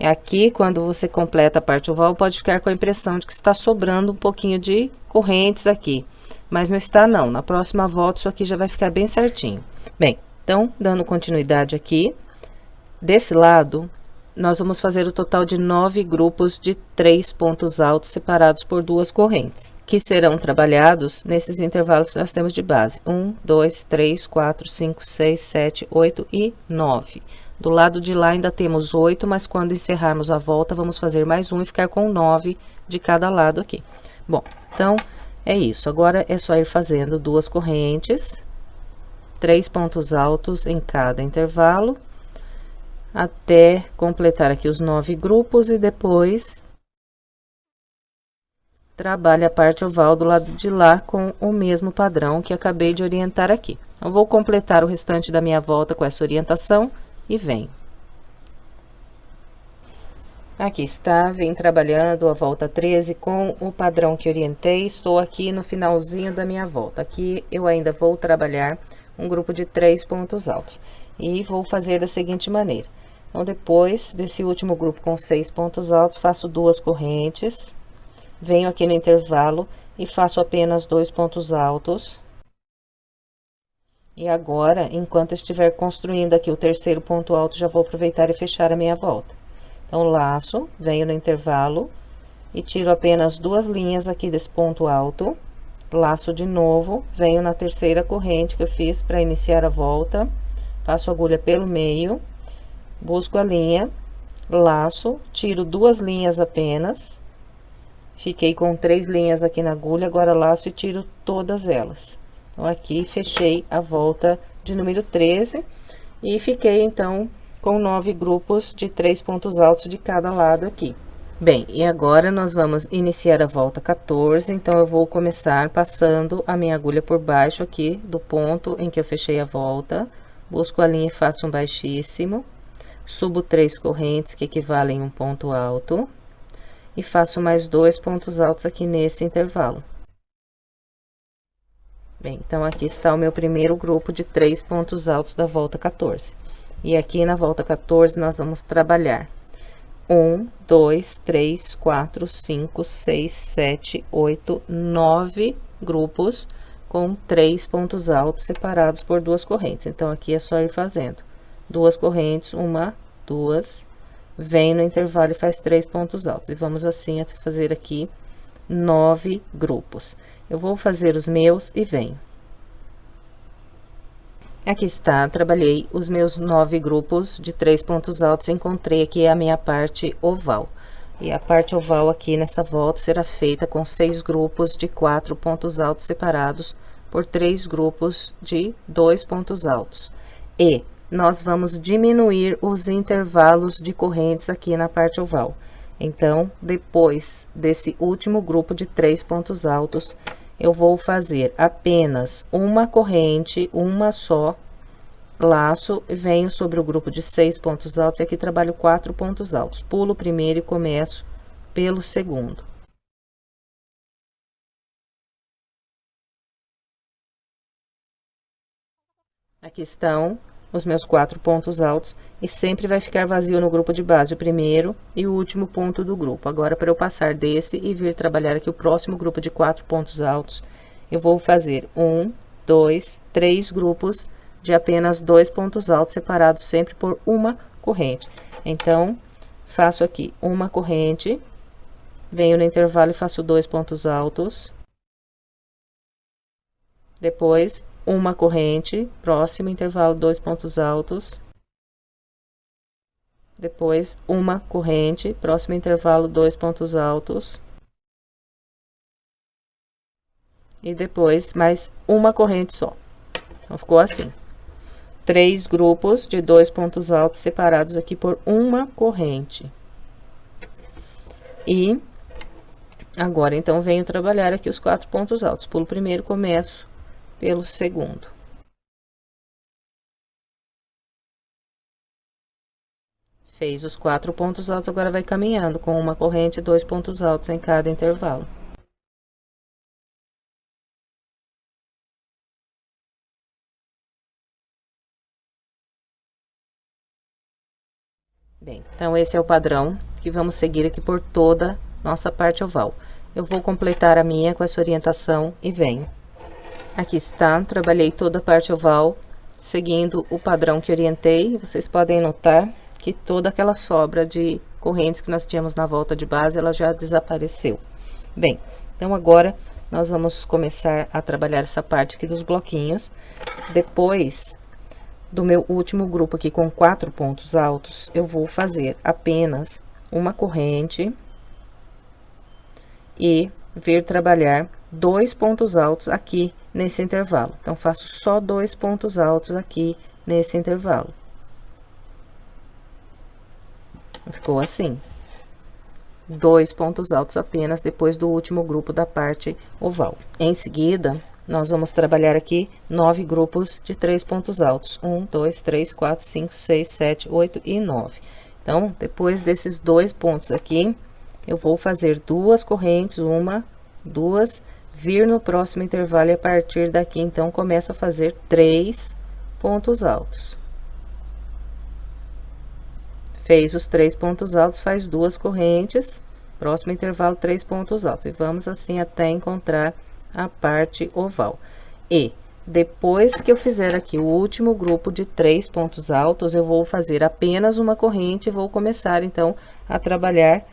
S1: Aqui, quando você completa a parte oval, pode ficar com a impressão de que está sobrando um pouquinho de correntes aqui. Mas não está, não. Na próxima volta, isso aqui já vai ficar bem certinho. Bem, então, dando continuidade aqui, desse lado, nós vamos fazer o total de 9 grupos de 3 pontos altos separados por 2 correntes, que serão trabalhados nesses intervalos que nós temos de base. 1, 2, 3, 4, 5, 6, 7, 8 e 9. Do lado de lá ainda temos 8, mas quando encerrarmos a volta, vamos fazer mais um e ficar com 9 de cada lado aqui. Bom, então, é isso. Agora, é só ir fazendo 2 correntes, 3 pontos altos em cada intervalo, até completar aqui os 9 grupos e depois trabalhe a parte oval do lado de lá com o mesmo padrão que acabei de orientar aqui. Eu vou completar o restante da minha volta com essa orientação e venho. Aqui está, vem trabalhando a volta 13 com o padrão que orientei. Estou aqui no finalzinho da minha volta. Aqui eu ainda vou trabalhar um grupo de 3 pontos altos e vou fazer da seguinte maneira. Então, depois desse último grupo com 6 pontos altos, faço 2 correntes, venho aqui no intervalo e faço apenas 2 pontos altos. E agora, enquanto eu estiver construindo aqui o terceiro ponto alto, já vou aproveitar e fechar a minha volta. Então, laço, venho no intervalo e tiro apenas 2 linhas aqui desse ponto alto, laço de novo, venho na terceira corrente que eu fiz para iniciar a volta, passo a agulha pelo meio, busco a linha, laço, tiro 2 linhas apenas, fiquei com 3 linhas aqui na agulha, agora laço e tiro todas elas. Então, aqui fechei a volta de número 13 e fiquei, então, com 9 grupos de 3 pontos altos de cada lado aqui. Bem, e agora nós vamos iniciar a volta 14, então eu vou começar passando a minha agulha por baixo aqui do ponto em que eu fechei a volta, busco a linha e faço um baixíssimo, subo 3 correntes que equivalem a um ponto alto e faço mais 2 pontos altos aqui nesse intervalo. Bem, então aqui está o meu primeiro grupo de 3 pontos altos da volta 14. E aqui na volta 14 nós vamos trabalhar 1, 2, 3, 4, 5, 6, 7, 8, 9 grupos com 3 pontos altos separados por 2 correntes. Então, aqui é só ir fazendo 2 correntes, 1, 2, vem no intervalo e faz 3 pontos altos. E vamos assim até fazer aqui 9 grupos. Eu vou fazer os meus e venho. Aqui está, trabalhei os meus 9 grupos de 3 pontos altos, encontrei aqui a minha parte oval. E a parte oval aqui nessa volta será feita com 6 grupos de 4 pontos altos separados por 3 grupos de 2 pontos altos. E nós vamos diminuir os intervalos de correntes aqui na parte oval. Então, depois desse último grupo de 3 pontos altos, eu vou fazer apenas uma corrente, uma só, laço, venho sobre o grupo de 6 pontos altos e aqui trabalho 4 pontos altos. Pulo o primeiro e começo pelo segundo. Aqui estão os meus 4 pontos altos e sempre vai ficar vazio no grupo de base o primeiro e o último ponto do grupo. Agora, para eu passar desse e vir trabalhar aqui o próximo grupo de 4 pontos altos, eu vou fazer 1, 2, 3 grupos de apenas 2 pontos altos separados sempre por uma corrente. Então, faço aqui uma corrente, venho no intervalo e faço 2 pontos altos. Depois, uma corrente, próximo intervalo, 2 pontos altos. Depois, uma corrente, próximo intervalo, 2 pontos altos. E depois, mais uma corrente só. Então, ficou assim. 3 grupos de 2 pontos altos separados aqui por uma corrente. E agora, então, venho trabalhar aqui os 4 pontos altos. Pulo o primeiro, começo pelo segundo. Fez os 4 pontos altos, agora vai caminhando com uma corrente e 2 pontos altos em cada intervalo. Bem, então esse é o padrão que vamos seguir aqui por toda nossa parte oval. Eu vou completar a minha com essa orientação e venho. Aqui está, trabalhei toda a parte oval, seguindo o padrão que orientei. Vocês podem notar que toda aquela sobra de correntes que nós tínhamos na volta de base, ela já desapareceu. Bem, então agora nós vamos começar a trabalhar essa parte aqui dos bloquinhos. Depois do meu último grupo aqui com 4 pontos altos, eu vou fazer apenas uma corrente e vir trabalhar 2 pontos altos aqui nesse intervalo. Então, faço só 2 pontos altos aqui nesse intervalo. Ficou assim. 2 pontos altos apenas depois do último grupo da parte oval. Em seguida, nós vamos trabalhar aqui 9 grupos de 3 pontos altos. 1, 2, 3, 4, 5, 6, 7, 8 e 9. Então, depois desses 2 pontos aqui, eu vou fazer 2 correntes, 1, 2, vir no próximo intervalo e a partir daqui, então, começo a fazer 3 pontos altos. Fez os 3 pontos altos, faz 2 correntes, próximo intervalo 3 pontos altos, e vamos assim até encontrar a parte oval. E depois que eu fizer aqui o último grupo de 3 pontos altos, eu vou fazer apenas uma corrente e vou começar então a trabalhar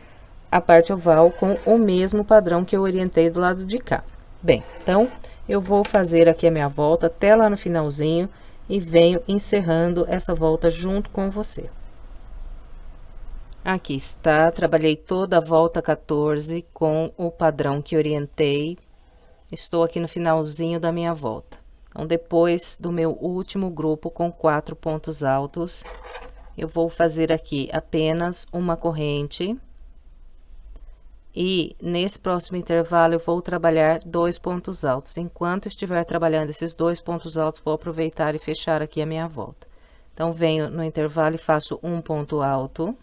S1: a parte oval com o mesmo padrão que eu orientei do lado de cá. Bem, então eu vou fazer aqui a minha volta até lá no finalzinho e venho encerrando essa volta junto com você. Aqui está, trabalhei toda a volta 14 com o padrão que orientei. Estou aqui no finalzinho da minha volta. Então, depois do meu último grupo com 4 pontos altos, eu vou fazer aqui apenas uma corrente. E nesse próximo intervalo, eu vou trabalhar 2 pontos altos. Enquanto estiver trabalhando esses 2 pontos altos, vou aproveitar e fechar aqui a minha volta. Então, venho no intervalo e faço um ponto alto.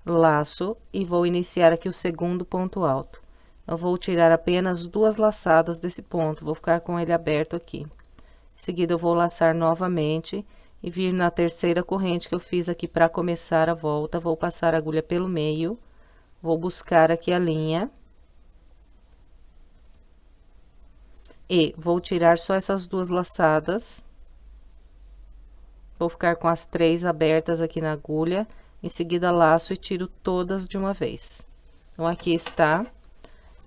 S1: Laço e vou iniciar aqui o segundo ponto alto. Eu vou tirar apenas 2 laçadas desse ponto, vou ficar com ele aberto aqui. Em seguida, eu vou laçar novamente e vir na terceira corrente que eu fiz aqui para começar a volta. Vou passar a agulha pelo meio, vou buscar aqui a linha. E vou tirar só essas 2 laçadas. Vou ficar com as 3 abertas aqui na agulha. Em seguida, laço e tiro todas de uma vez. Então, aqui está.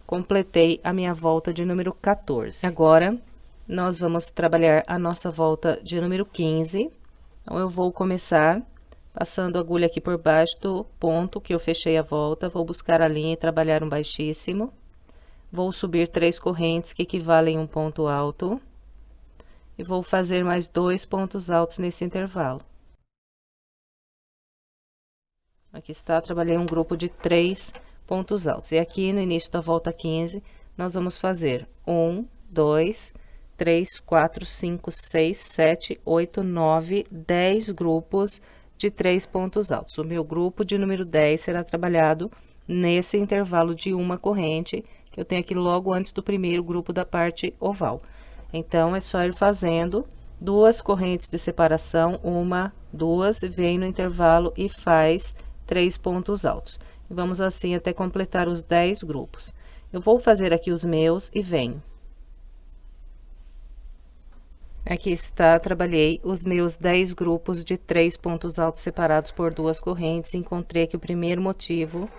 S1: Completei a minha volta de número 14. Agora, nós vamos trabalhar a nossa volta de número 15. Então, eu vou começar passando a agulha aqui por baixo do ponto que eu fechei a volta. Vou buscar a linha e trabalhar um baixíssimo. Vou subir 3 correntes que equivalem a um ponto alto. E vou fazer mais 2 pontos altos nesse intervalo. Aqui está, trabalhei um grupo de 3 pontos altos. E aqui no início da volta 15, nós vamos fazer 1, 2, 3, 4, 5, 6, 7, 8, 9, 10 grupos de 3 pontos altos. O meu grupo de número 10 será trabalhado nesse intervalo de uma corrente, que eu tenho aqui logo antes do primeiro grupo da parte oval. Então, é só ir fazendo 2 correntes de separação, 1, 2, vem no intervalo e faz 3 pontos altos. E vamos assim até completar os 10 grupos. Eu vou fazer aqui os meus e venho. Aqui está, trabalhei os meus 10 grupos de 3 pontos altos separados por 2 correntes. Encontrei aqui o primeiro motivo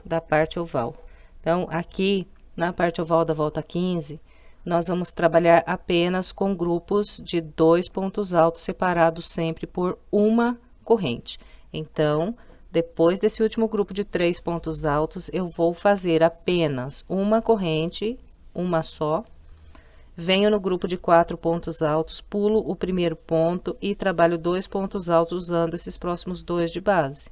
S1: da parte oval. Então, aqui na parte oval da volta 15, nós vamos trabalhar apenas com grupos de 2 pontos altos separados sempre por uma corrente. Então, depois desse último grupo de 3 pontos altos, eu vou fazer apenas uma corrente, uma só. Venho no grupo de 4 pontos altos, pulo o primeiro ponto e trabalho 2 pontos altos usando esses próximos 2 de base.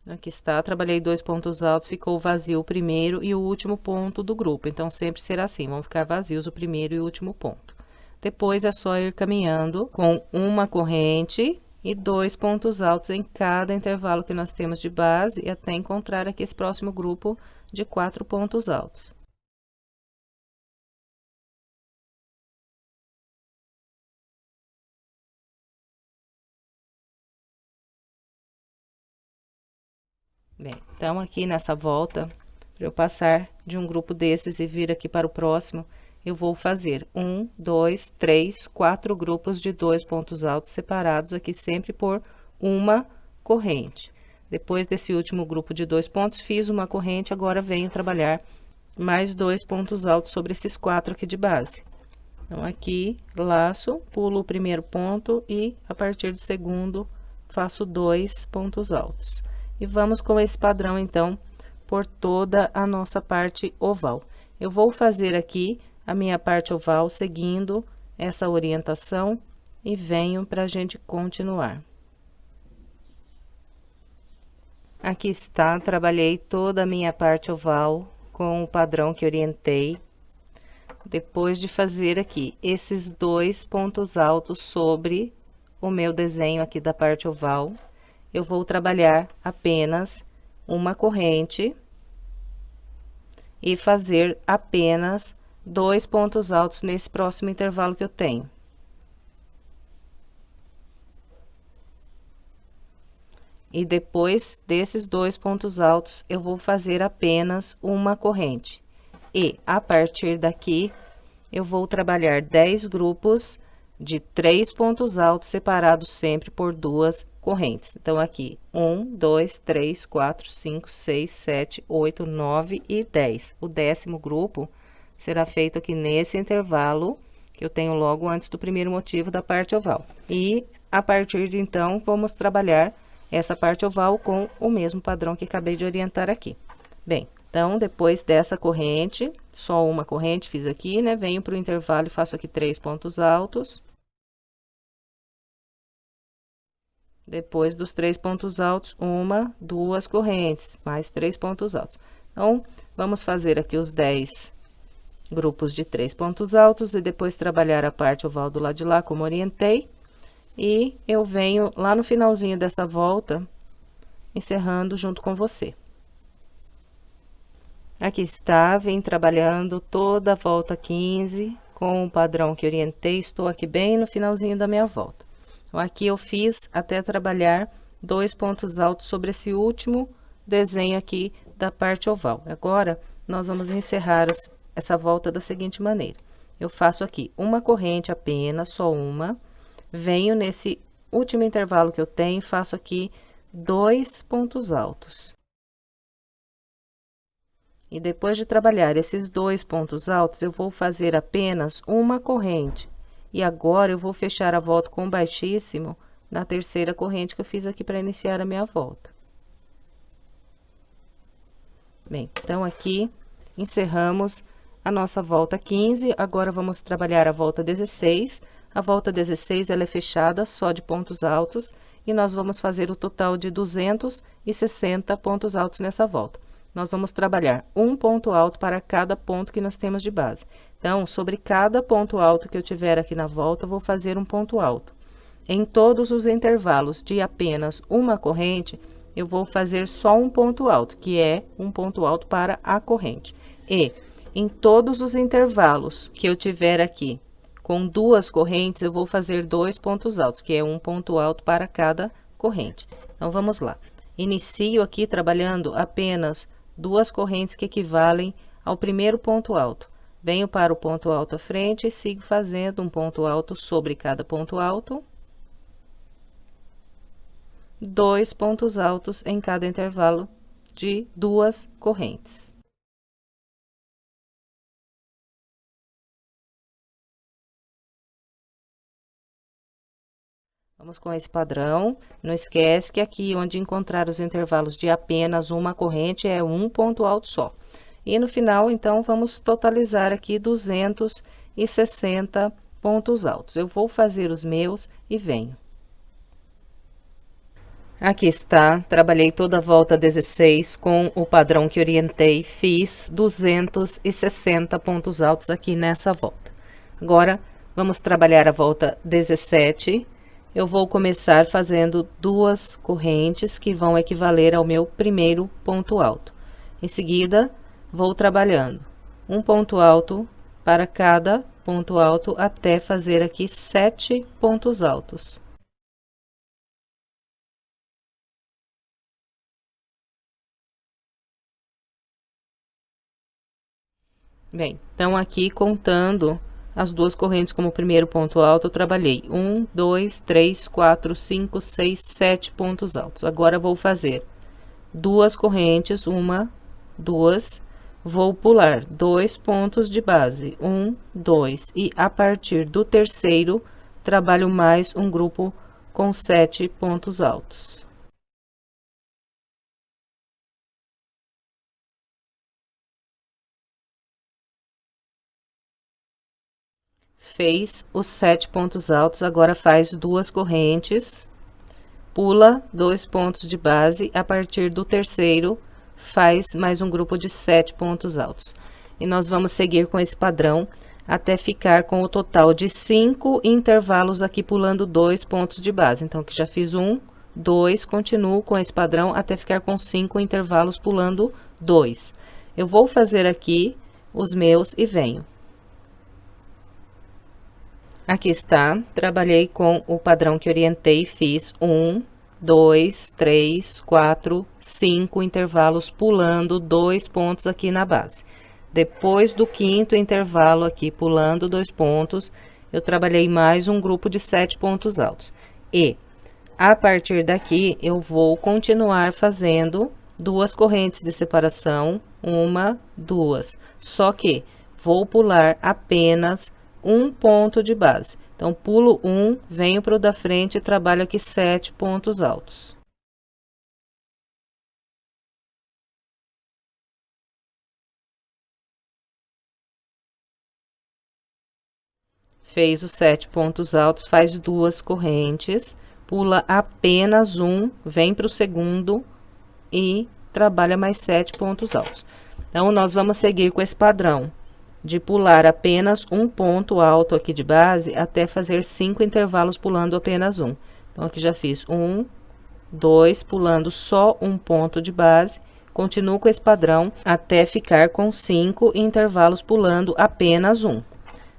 S1: Aqui está, trabalhei 2 pontos altos, ficou vazio o primeiro e o último ponto do grupo. Então, sempre será assim, vão ficar vazios o primeiro e o último ponto. Depois, é só ir caminhando com uma corrente e 2 pontos altos em cada intervalo que nós temos de base, e até encontrar aqui esse próximo grupo de 4 pontos altos. Bem, então, aqui nessa volta, para eu passar de um grupo desses e vir aqui para o próximo, eu vou fazer 1, 2, 3, 4 grupos de 2 pontos altos separados aqui sempre por uma corrente. Depois desse último grupo de 2 pontos, fiz uma corrente, agora venho trabalhar mais 2 pontos altos sobre esses 4 aqui de base. Então, aqui, laço, pulo o primeiro ponto e, a partir do segundo, faço 2 pontos altos. E vamos com esse padrão, então, por toda a nossa parte oval. Eu vou fazer aqui a minha parte oval seguindo essa orientação e venho para a gente continuar. Aqui está, trabalhei toda a minha parte oval com o padrão que orientei. Depois de fazer aqui esses 2 pontos altos sobre o meu desenho aqui da parte oval, eu vou trabalhar apenas uma corrente e fazer apenas 2 pontos altos nesse próximo intervalo que eu tenho. E depois desses 2 pontos altos, eu vou fazer apenas uma corrente. E, a partir daqui, eu vou trabalhar 10 grupos de 3 pontos altos separados sempre por 2 correntes. Então, aqui, 1, 2, 3, 4, 5, 6, 7, 8, 9 e 10. O 10º grupo será feito aqui nesse intervalo que eu tenho logo antes do primeiro motivo da parte oval. E, a partir de então, vamos trabalhar essa parte oval com o mesmo padrão que acabei de orientar aqui. Bem, então, depois dessa corrente, só uma corrente fiz aqui, né? Venho para o intervalo e faço aqui 3 pontos altos. Depois dos 3 pontos altos, 1, 2 correntes, mais 3 pontos altos. Então, vamos fazer aqui os 10 grupos de 3 pontos altos e depois trabalhar a parte oval do lado de lá, como orientei. E eu venho lá no finalzinho dessa volta, encerrando junto com você. Aqui está, vem trabalhando toda a volta 15 com o padrão que orientei, estou aqui bem no finalzinho da minha volta. Então, aqui eu fiz até trabalhar 2 pontos altos sobre esse último desenho aqui da parte oval. Agora, nós vamos encerrar essa volta da seguinte maneira. Eu faço aqui uma corrente apenas, só uma. Venho nesse último intervalo que eu tenho, faço aqui 2 pontos altos. E depois de trabalhar esses 2 pontos altos, eu vou fazer apenas uma corrente. E agora, eu vou fechar a volta com baixíssimo na terceira corrente que eu fiz aqui para iniciar a minha volta. Bem, então, aqui, encerramos a nossa volta 15. Agora, vamos trabalhar a volta 16. A volta 16, ela é fechada só de pontos altos, e nós vamos fazer o total de 260 pontos altos nessa volta. Nós vamos trabalhar um ponto alto para cada ponto que nós temos de base. Então, sobre cada ponto alto que eu tiver aqui na volta, eu vou fazer um ponto alto. Em todos os intervalos de apenas uma corrente, eu vou fazer só um ponto alto, que é um ponto alto para a corrente. E, em todos os intervalos que eu tiver aqui, com 2 correntes, eu vou fazer 2 pontos altos, que é um ponto alto para cada corrente. Então, vamos lá. Inicio aqui trabalhando apenas 2 correntes que equivalem ao primeiro ponto alto. Venho para o ponto alto à frente e sigo fazendo um ponto alto sobre cada ponto alto. 2 pontos altos em cada intervalo de 2 correntes. Vamos com esse padrão. Não esquece que aqui onde encontrar os intervalos de apenas uma corrente é um ponto alto só. E no final, então, vamos totalizar aqui 260 pontos altos. Eu vou fazer os meus e venho. Aqui está, trabalhei toda a volta 16 com o padrão que orientei, fiz 260 pontos altos aqui nessa volta. Agora, vamos trabalhar a volta 17. Eu vou começar fazendo 2 correntes que vão equivaler ao meu primeiro ponto alto. Em seguida, vou trabalhando um ponto alto para cada ponto alto até fazer aqui 7 pontos altos. Bem, então aqui contando as 2 correntes como primeiro ponto alto, eu trabalhei 1, 2, 3, 4, 5, 6, 7 pontos altos. Agora, vou fazer 2 correntes, 1, 2, vou pular 2 pontos de base, 1, 2, e a partir do terceiro, trabalho mais um grupo com 7 pontos altos. Fez os 7 pontos altos, agora faz 2 correntes, pula 2 pontos de base, a partir do terceiro, faz mais um grupo de 7 pontos altos. E nós vamos seguir com esse padrão até ficar com o total de 5 intervalos aqui, pulando 2 pontos de base. Então, aqui já fiz 1, 2, continuo com esse padrão até ficar com 5 intervalos, pulando 2. Eu vou fazer aqui os meus e venho. Aqui está, trabalhei com o padrão que orientei, fiz 1, 2, 3, 4, 5 intervalos, pulando 2 pontos aqui na base. Depois do quinto intervalo aqui, pulando 2 pontos, eu trabalhei mais um grupo de 7 pontos altos. E, a partir daqui, eu vou continuar fazendo 2 correntes de separação, 1, 2. Só que vou pular apenas um ponto de base. Então, pulo 1, venho para o da frente e trabalho aqui 7 pontos altos. Fez os 7 pontos altos, faz 2 correntes, pula apenas um, vem para o segundo e trabalha mais 7 pontos altos. Então, nós vamos seguir com esse padrão de pular apenas um ponto alto aqui de base até fazer 5 intervalos pulando apenas um. Então, aqui já fiz 1, 2, pulando só um ponto de base, continuo com esse padrão até ficar com 5 intervalos pulando apenas um.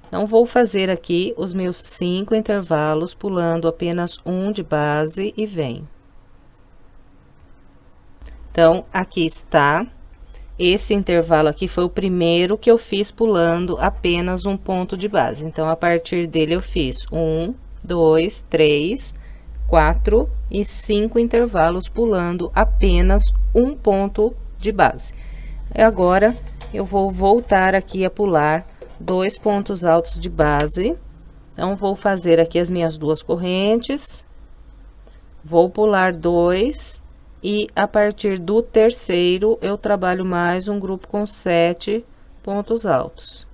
S1: Então, vou fazer aqui os meus 5 intervalos pulando apenas um de base e venho. Então, aqui está. Esse intervalo aqui foi o primeiro que eu fiz pulando apenas um ponto de base. Então, a partir dele eu fiz 1, 2, 3, 4 e 5 intervalos pulando apenas um ponto de base. E agora, eu vou voltar aqui a pular 2 pontos altos de base. Então, vou fazer aqui as minhas 2 correntes. Vou pular 2. E a partir do terceiro, eu trabalho mais um grupo com 7 pontos altos.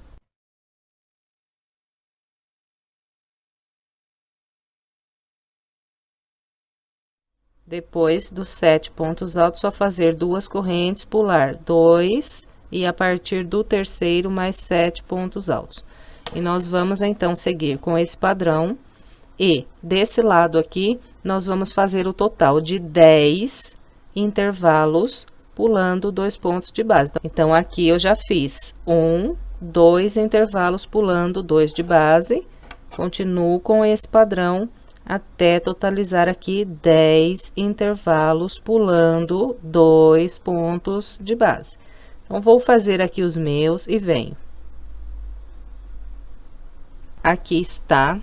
S1: Depois dos 7 pontos altos, só fazer 2 correntes, pular 2 e a partir do terceiro, mais 7 pontos altos. E nós vamos então seguir com esse padrão. E desse lado aqui, nós vamos fazer o total de 10 intervalos pulando 2 pontos de base. Então, aqui eu já fiz 1, 2 intervalos pulando 2 de base, continuo com esse padrão até totalizar aqui 10 intervalos pulando 2 pontos de base. Então, vou fazer aqui os meus e venho. Aqui está.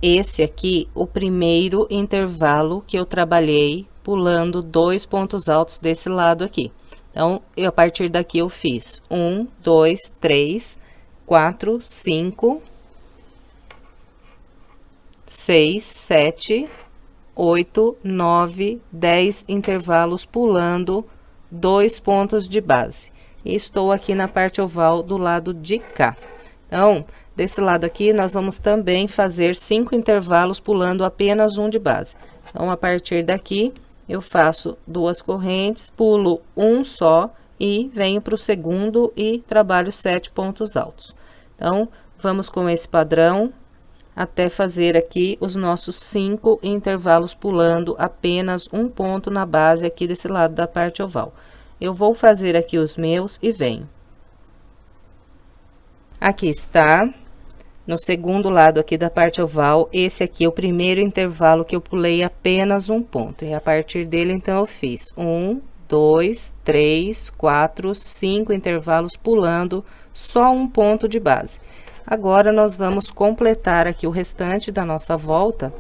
S1: Esse aqui, o primeiro intervalo que eu trabalhei pulando 2 pontos altos desse lado aqui. Então, a partir daqui eu fiz 1, 2, 3, 4, 5, 6, 7, 8, 9, 10 intervalos pulando 2 pontos de base. E estou aqui na parte oval do lado de cá. Então, desse lado aqui, nós vamos também fazer 5 intervalos pulando apenas um de base. Então, a partir daqui, eu faço 2 correntes, pulo um só e venho para o segundo e trabalho 7 pontos altos. Então, vamos com esse padrão até fazer aqui os nossos 5 intervalos pulando apenas um ponto na base aqui desse lado da parte oval. Eu vou fazer aqui os meus e venho. Aqui está. No segundo lado aqui da parte oval, esse aqui é o primeiro intervalo que eu pulei apenas um ponto. E a partir dele, então, eu fiz 1, 2, 3, 4, 5 intervalos pulando só um ponto de base. Agora, nós vamos completar aqui o restante da nossa volta,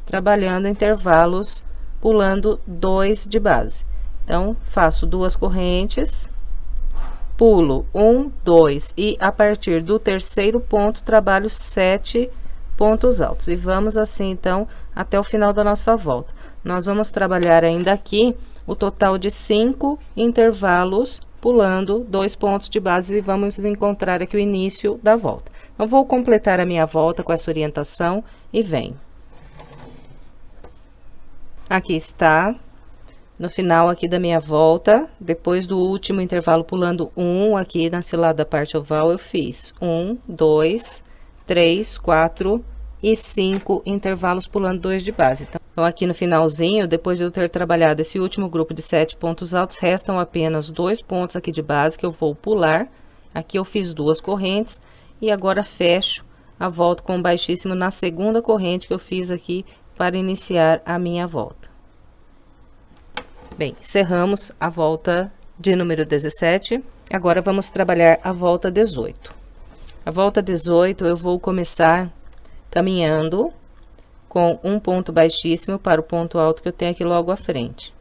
S1: trabalhando intervalos pulando 2 de base. Então, faço 2 correntes, pulo 1, 2 e a partir do terceiro ponto trabalho 7 pontos altos. E vamos assim, então, até o final da nossa volta. Nós vamos trabalhar ainda aqui o total de 5 intervalos, pulando 2 pontos de base, e vamos encontrar aqui o início da volta. Eu vou completar a minha volta com essa orientação e venho. Aqui está, no final aqui da minha volta, depois do último intervalo pulando 1, aqui nesse lado da parte oval, eu fiz 1, 2, 3, 4 e 5 intervalos pulando 2 de base. Então, aqui no finalzinho, depois de eu ter trabalhado esse último grupo de 7 pontos altos, restam apenas 2 pontos aqui de base que eu vou pular. Aqui eu fiz 2 correntes e agora fecho a volta com baixíssimo na segunda corrente que eu fiz aqui para iniciar a minha volta. Bem, encerramos a volta de número 17. Agora vamos trabalhar a volta 18. A volta 18 eu vou começar caminhando com um ponto baixíssimo para o ponto alto que eu tenho aqui logo à frente.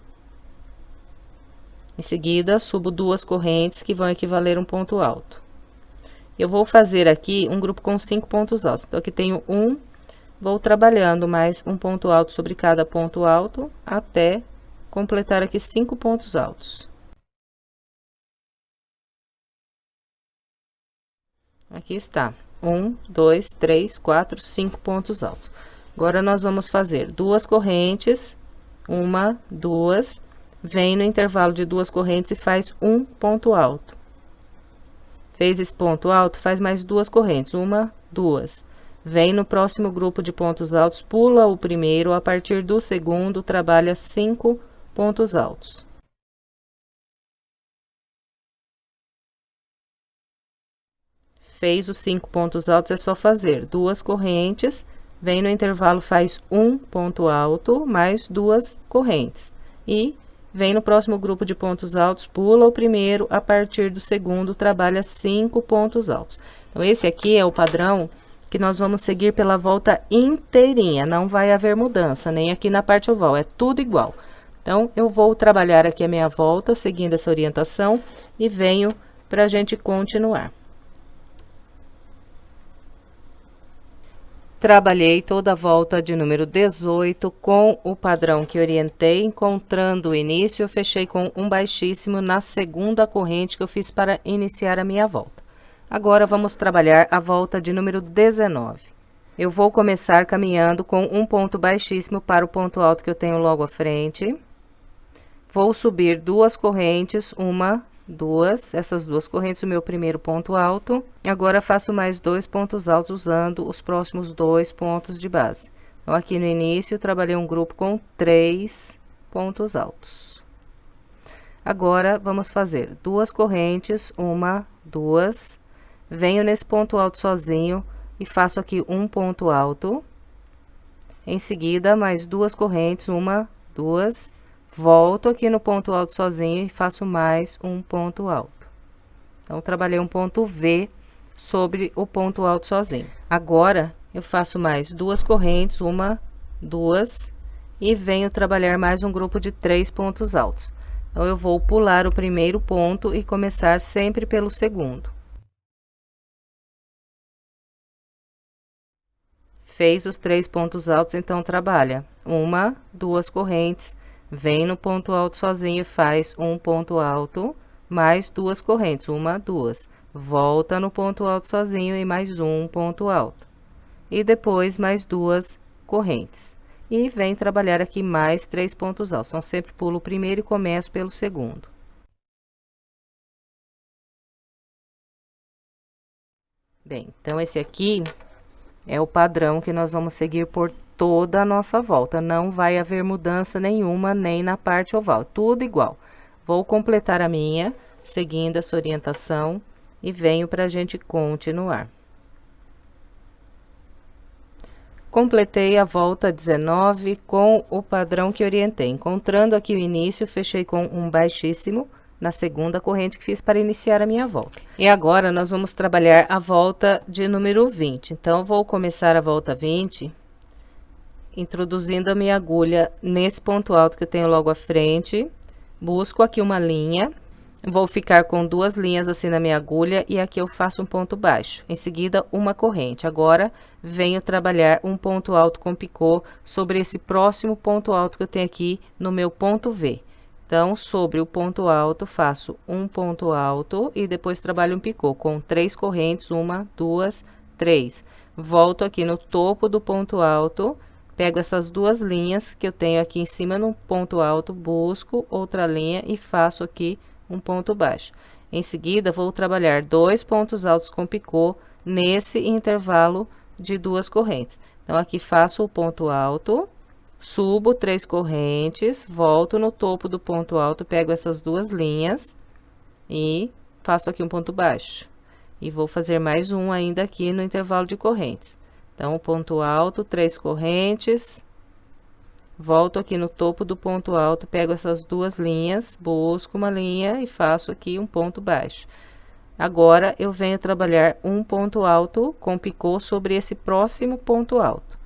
S1: Em seguida, subo 2 correntes que vão equivaler a um ponto alto. Eu vou fazer aqui um grupo com 5 pontos altos. Então, aqui tenho 1, vou trabalhando mais um ponto alto sobre cada ponto alto até completar aqui 5 pontos altos. Aqui está, 1, 2, 3, 4, 5 pontos altos. Agora, nós vamos fazer 2 correntes, 1, 2, vem no intervalo de 2 correntes e faz um ponto alto. Fez esse ponto alto, faz mais 2 correntes, 1, 2. Vem no próximo grupo de pontos altos, pula o primeiro, a partir do segundo, trabalha 5 pontos altos. Fez os 5 pontos altos, é só fazer 2 correntes, vem no intervalo, faz um ponto alto, mais 2 correntes. E vem no próximo grupo de pontos altos, pula o primeiro, a partir do segundo, trabalha 5 pontos altos. Então, esse aqui é o padrão que nós vamos seguir pela volta inteirinha, não vai haver mudança, nem aqui na parte oval, é tudo igual. Então, eu vou trabalhar aqui a minha volta, seguindo essa orientação, e venho para a gente continuar. Trabalhei toda a volta de número 18 com o padrão que orientei, encontrando o início, eu fechei com um baixíssimo na segunda corrente que eu fiz para iniciar a minha volta. Agora, vamos trabalhar a volta de número 19. Eu vou começar caminhando com um ponto baixíssimo para o ponto alto que eu tenho logo à frente. Vou subir 2 correntes, 1, 2, essas 2 correntes, o meu primeiro ponto alto. Agora, faço mais 2 pontos altos usando os próximos 2 pontos de base. Então, aqui no início, trabalhei um grupo com 3 pontos altos. Agora, vamos fazer 2 correntes, 1, 2, venho nesse ponto alto sozinho e faço aqui um ponto alto. Em seguida, mais 2 correntes, 1, 2, volto aqui no ponto alto sozinho e faço mais um ponto alto. Então, trabalhei um ponto V sobre o ponto alto sozinho. Agora, eu faço mais 2 correntes, 1, 2, e venho trabalhar mais um grupo de 3 pontos altos. Então, eu vou pular o primeiro ponto e começar sempre pelo segundo. Fez os 3 pontos altos, então, trabalha 1, 2 correntes, vem no ponto alto sozinho e faz um ponto alto, mais 2 correntes, 1, 2. Volta no ponto alto sozinho e mais um ponto alto. E depois, mais 2 correntes. E vem trabalhar aqui mais 3 pontos altos. Então, sempre pulo o primeiro e começo pelo segundo. Bem, então, esse aqui é o padrão que nós vamos seguir por toda a nossa volta. Não vai haver mudança nenhuma, nem na parte oval, tudo igual. Vou completar a minha, seguindo essa orientação, e venho para a gente continuar. Completei a volta 19 com o padrão que orientei. Encontrando aqui o início, fechei com um baixíssimo na segunda corrente que fiz para iniciar a minha volta. E agora, nós vamos trabalhar a volta de número 20. Então, vou começar a volta 20... introduzindo a minha agulha nesse ponto alto que eu tenho logo à frente, busco aqui uma linha, Vou ficar com 2 linhas assim na minha agulha e aqui eu faço um ponto baixo. Em seguida, uma corrente. Agora, venho trabalhar um ponto alto com picô sobre esse próximo ponto alto que eu tenho aqui no meu ponto V. Então, sobre o ponto alto, faço um ponto alto e depois trabalho um picô com 3 correntes, 1, 2, 3. Volto aqui no topo do ponto alto, pego essas 2 linhas que eu tenho aqui em cima no ponto alto, busco outra linha e faço aqui um ponto baixo. Em seguida, vou trabalhar 2 pontos altos com picô nesse intervalo de 2 correntes. Então, aqui faço o ponto alto, subo 3 correntes, volto no topo do ponto alto, pego essas 2 linhas e faço aqui um ponto baixo. E vou fazer mais um ainda aqui no intervalo de correntes. Então, ponto alto, 3 correntes, volto aqui no topo do ponto alto, pego essas 2 linhas, busco uma linha e faço aqui um ponto baixo. Agora, eu venho trabalhar um ponto alto com picô sobre esse próximo ponto alto.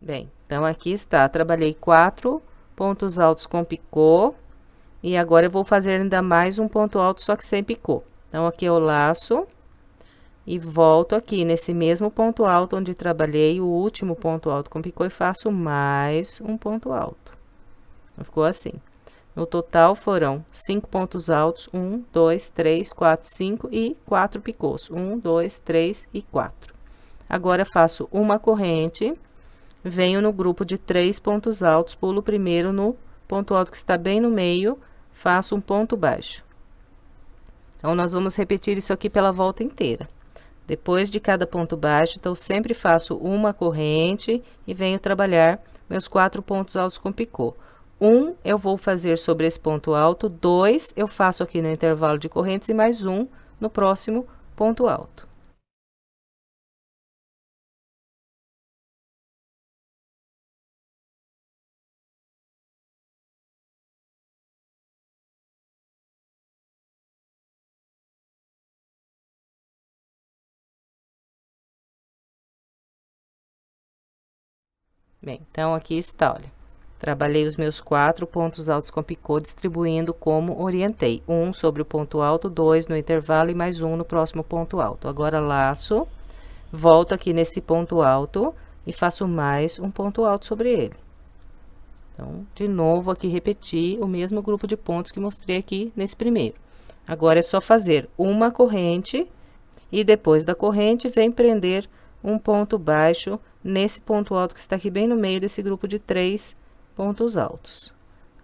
S1: Bem, então aqui está, trabalhei 4 pontos altos com picô, e agora eu vou fazer ainda mais um ponto alto, só que sem picô. Então, aqui eu laço e volto aqui nesse mesmo ponto alto onde trabalhei o último ponto alto com picô e faço mais um ponto alto. Ficou assim. No total foram 5 pontos altos, 1, 2, 3, 4, 5 e 4 picôs. 1, 2, 3 e 4. Agora, faço uma corrente, venho no grupo de 3 pontos altos, pulo primeiro no ponto alto que está bem no meio, faço um ponto baixo. Então, nós vamos repetir isso aqui pela volta inteira. Depois de cada ponto baixo, então, sempre faço uma corrente e venho trabalhar meus 4 pontos altos com picô. 1 eu vou fazer sobre esse ponto alto, 2 eu faço aqui no intervalo de correntes e mais um no próximo ponto alto. Bem, então, aqui está, olha. Trabalhei os meus 4 pontos altos com picô, distribuindo como orientei. 1 sobre o ponto alto, 2 no intervalo e mais um no próximo ponto alto. Agora, laço, volto aqui nesse ponto alto e faço mais um ponto alto sobre ele. Então, de novo, aqui repetir o mesmo grupo de pontos que mostrei aqui nesse primeiro. Agora, é só fazer uma corrente e depois da corrente, vem prender um ponto baixo nesse ponto alto que está aqui bem no meio desse grupo de 3 pontos altos.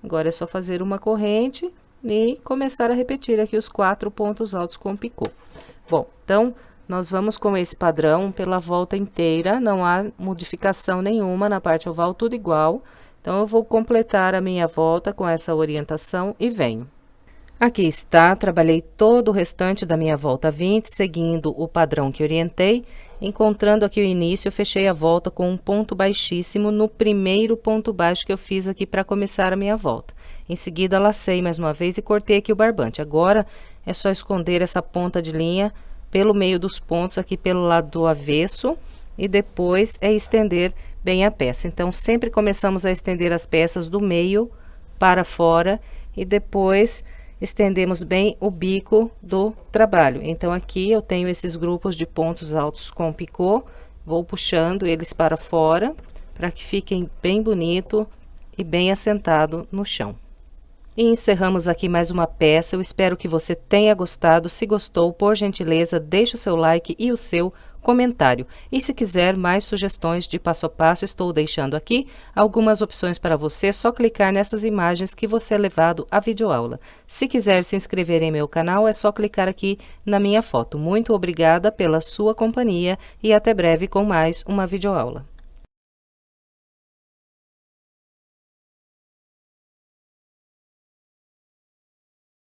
S1: Agora, é só fazer uma corrente e começar a repetir aqui os 4 pontos altos com picô. Bom, então, nós vamos com esse padrão pela volta inteira, não há modificação nenhuma na parte oval, tudo igual. Então, eu vou completar a minha volta com essa orientação e venho. Aqui está, trabalhei todo o restante da minha volta 20, seguindo o padrão que orientei. Encontrando aqui o início, eu fechei a volta com um ponto baixíssimo no primeiro ponto baixo que eu fiz aqui para começar a minha volta. Em seguida, lacei mais uma vez e cortei aqui o barbante. Agora, é só esconder essa ponta de linha pelo meio dos pontos aqui pelo lado do avesso e depois é estender bem a peça. Então, sempre começamos a estender as peças do meio para fora e depois estendemos bem o bico do trabalho. Então, aqui eu tenho esses grupos de pontos altos com picô, vou puxando eles para fora, para que fiquem bem bonito e bem assentado no chão. E encerramos aqui mais uma peça, eu espero que você tenha gostado. Se gostou, por gentileza, deixe o seu like e o seu comentário. E se quiser mais sugestões de passo a passo, estou deixando aqui algumas opções para você, é só clicar nessas imagens que você é levado à videoaula. Se quiser se inscrever em meu canal, é só clicar aqui na minha foto. Muito obrigada pela sua companhia e até breve com mais uma videoaula.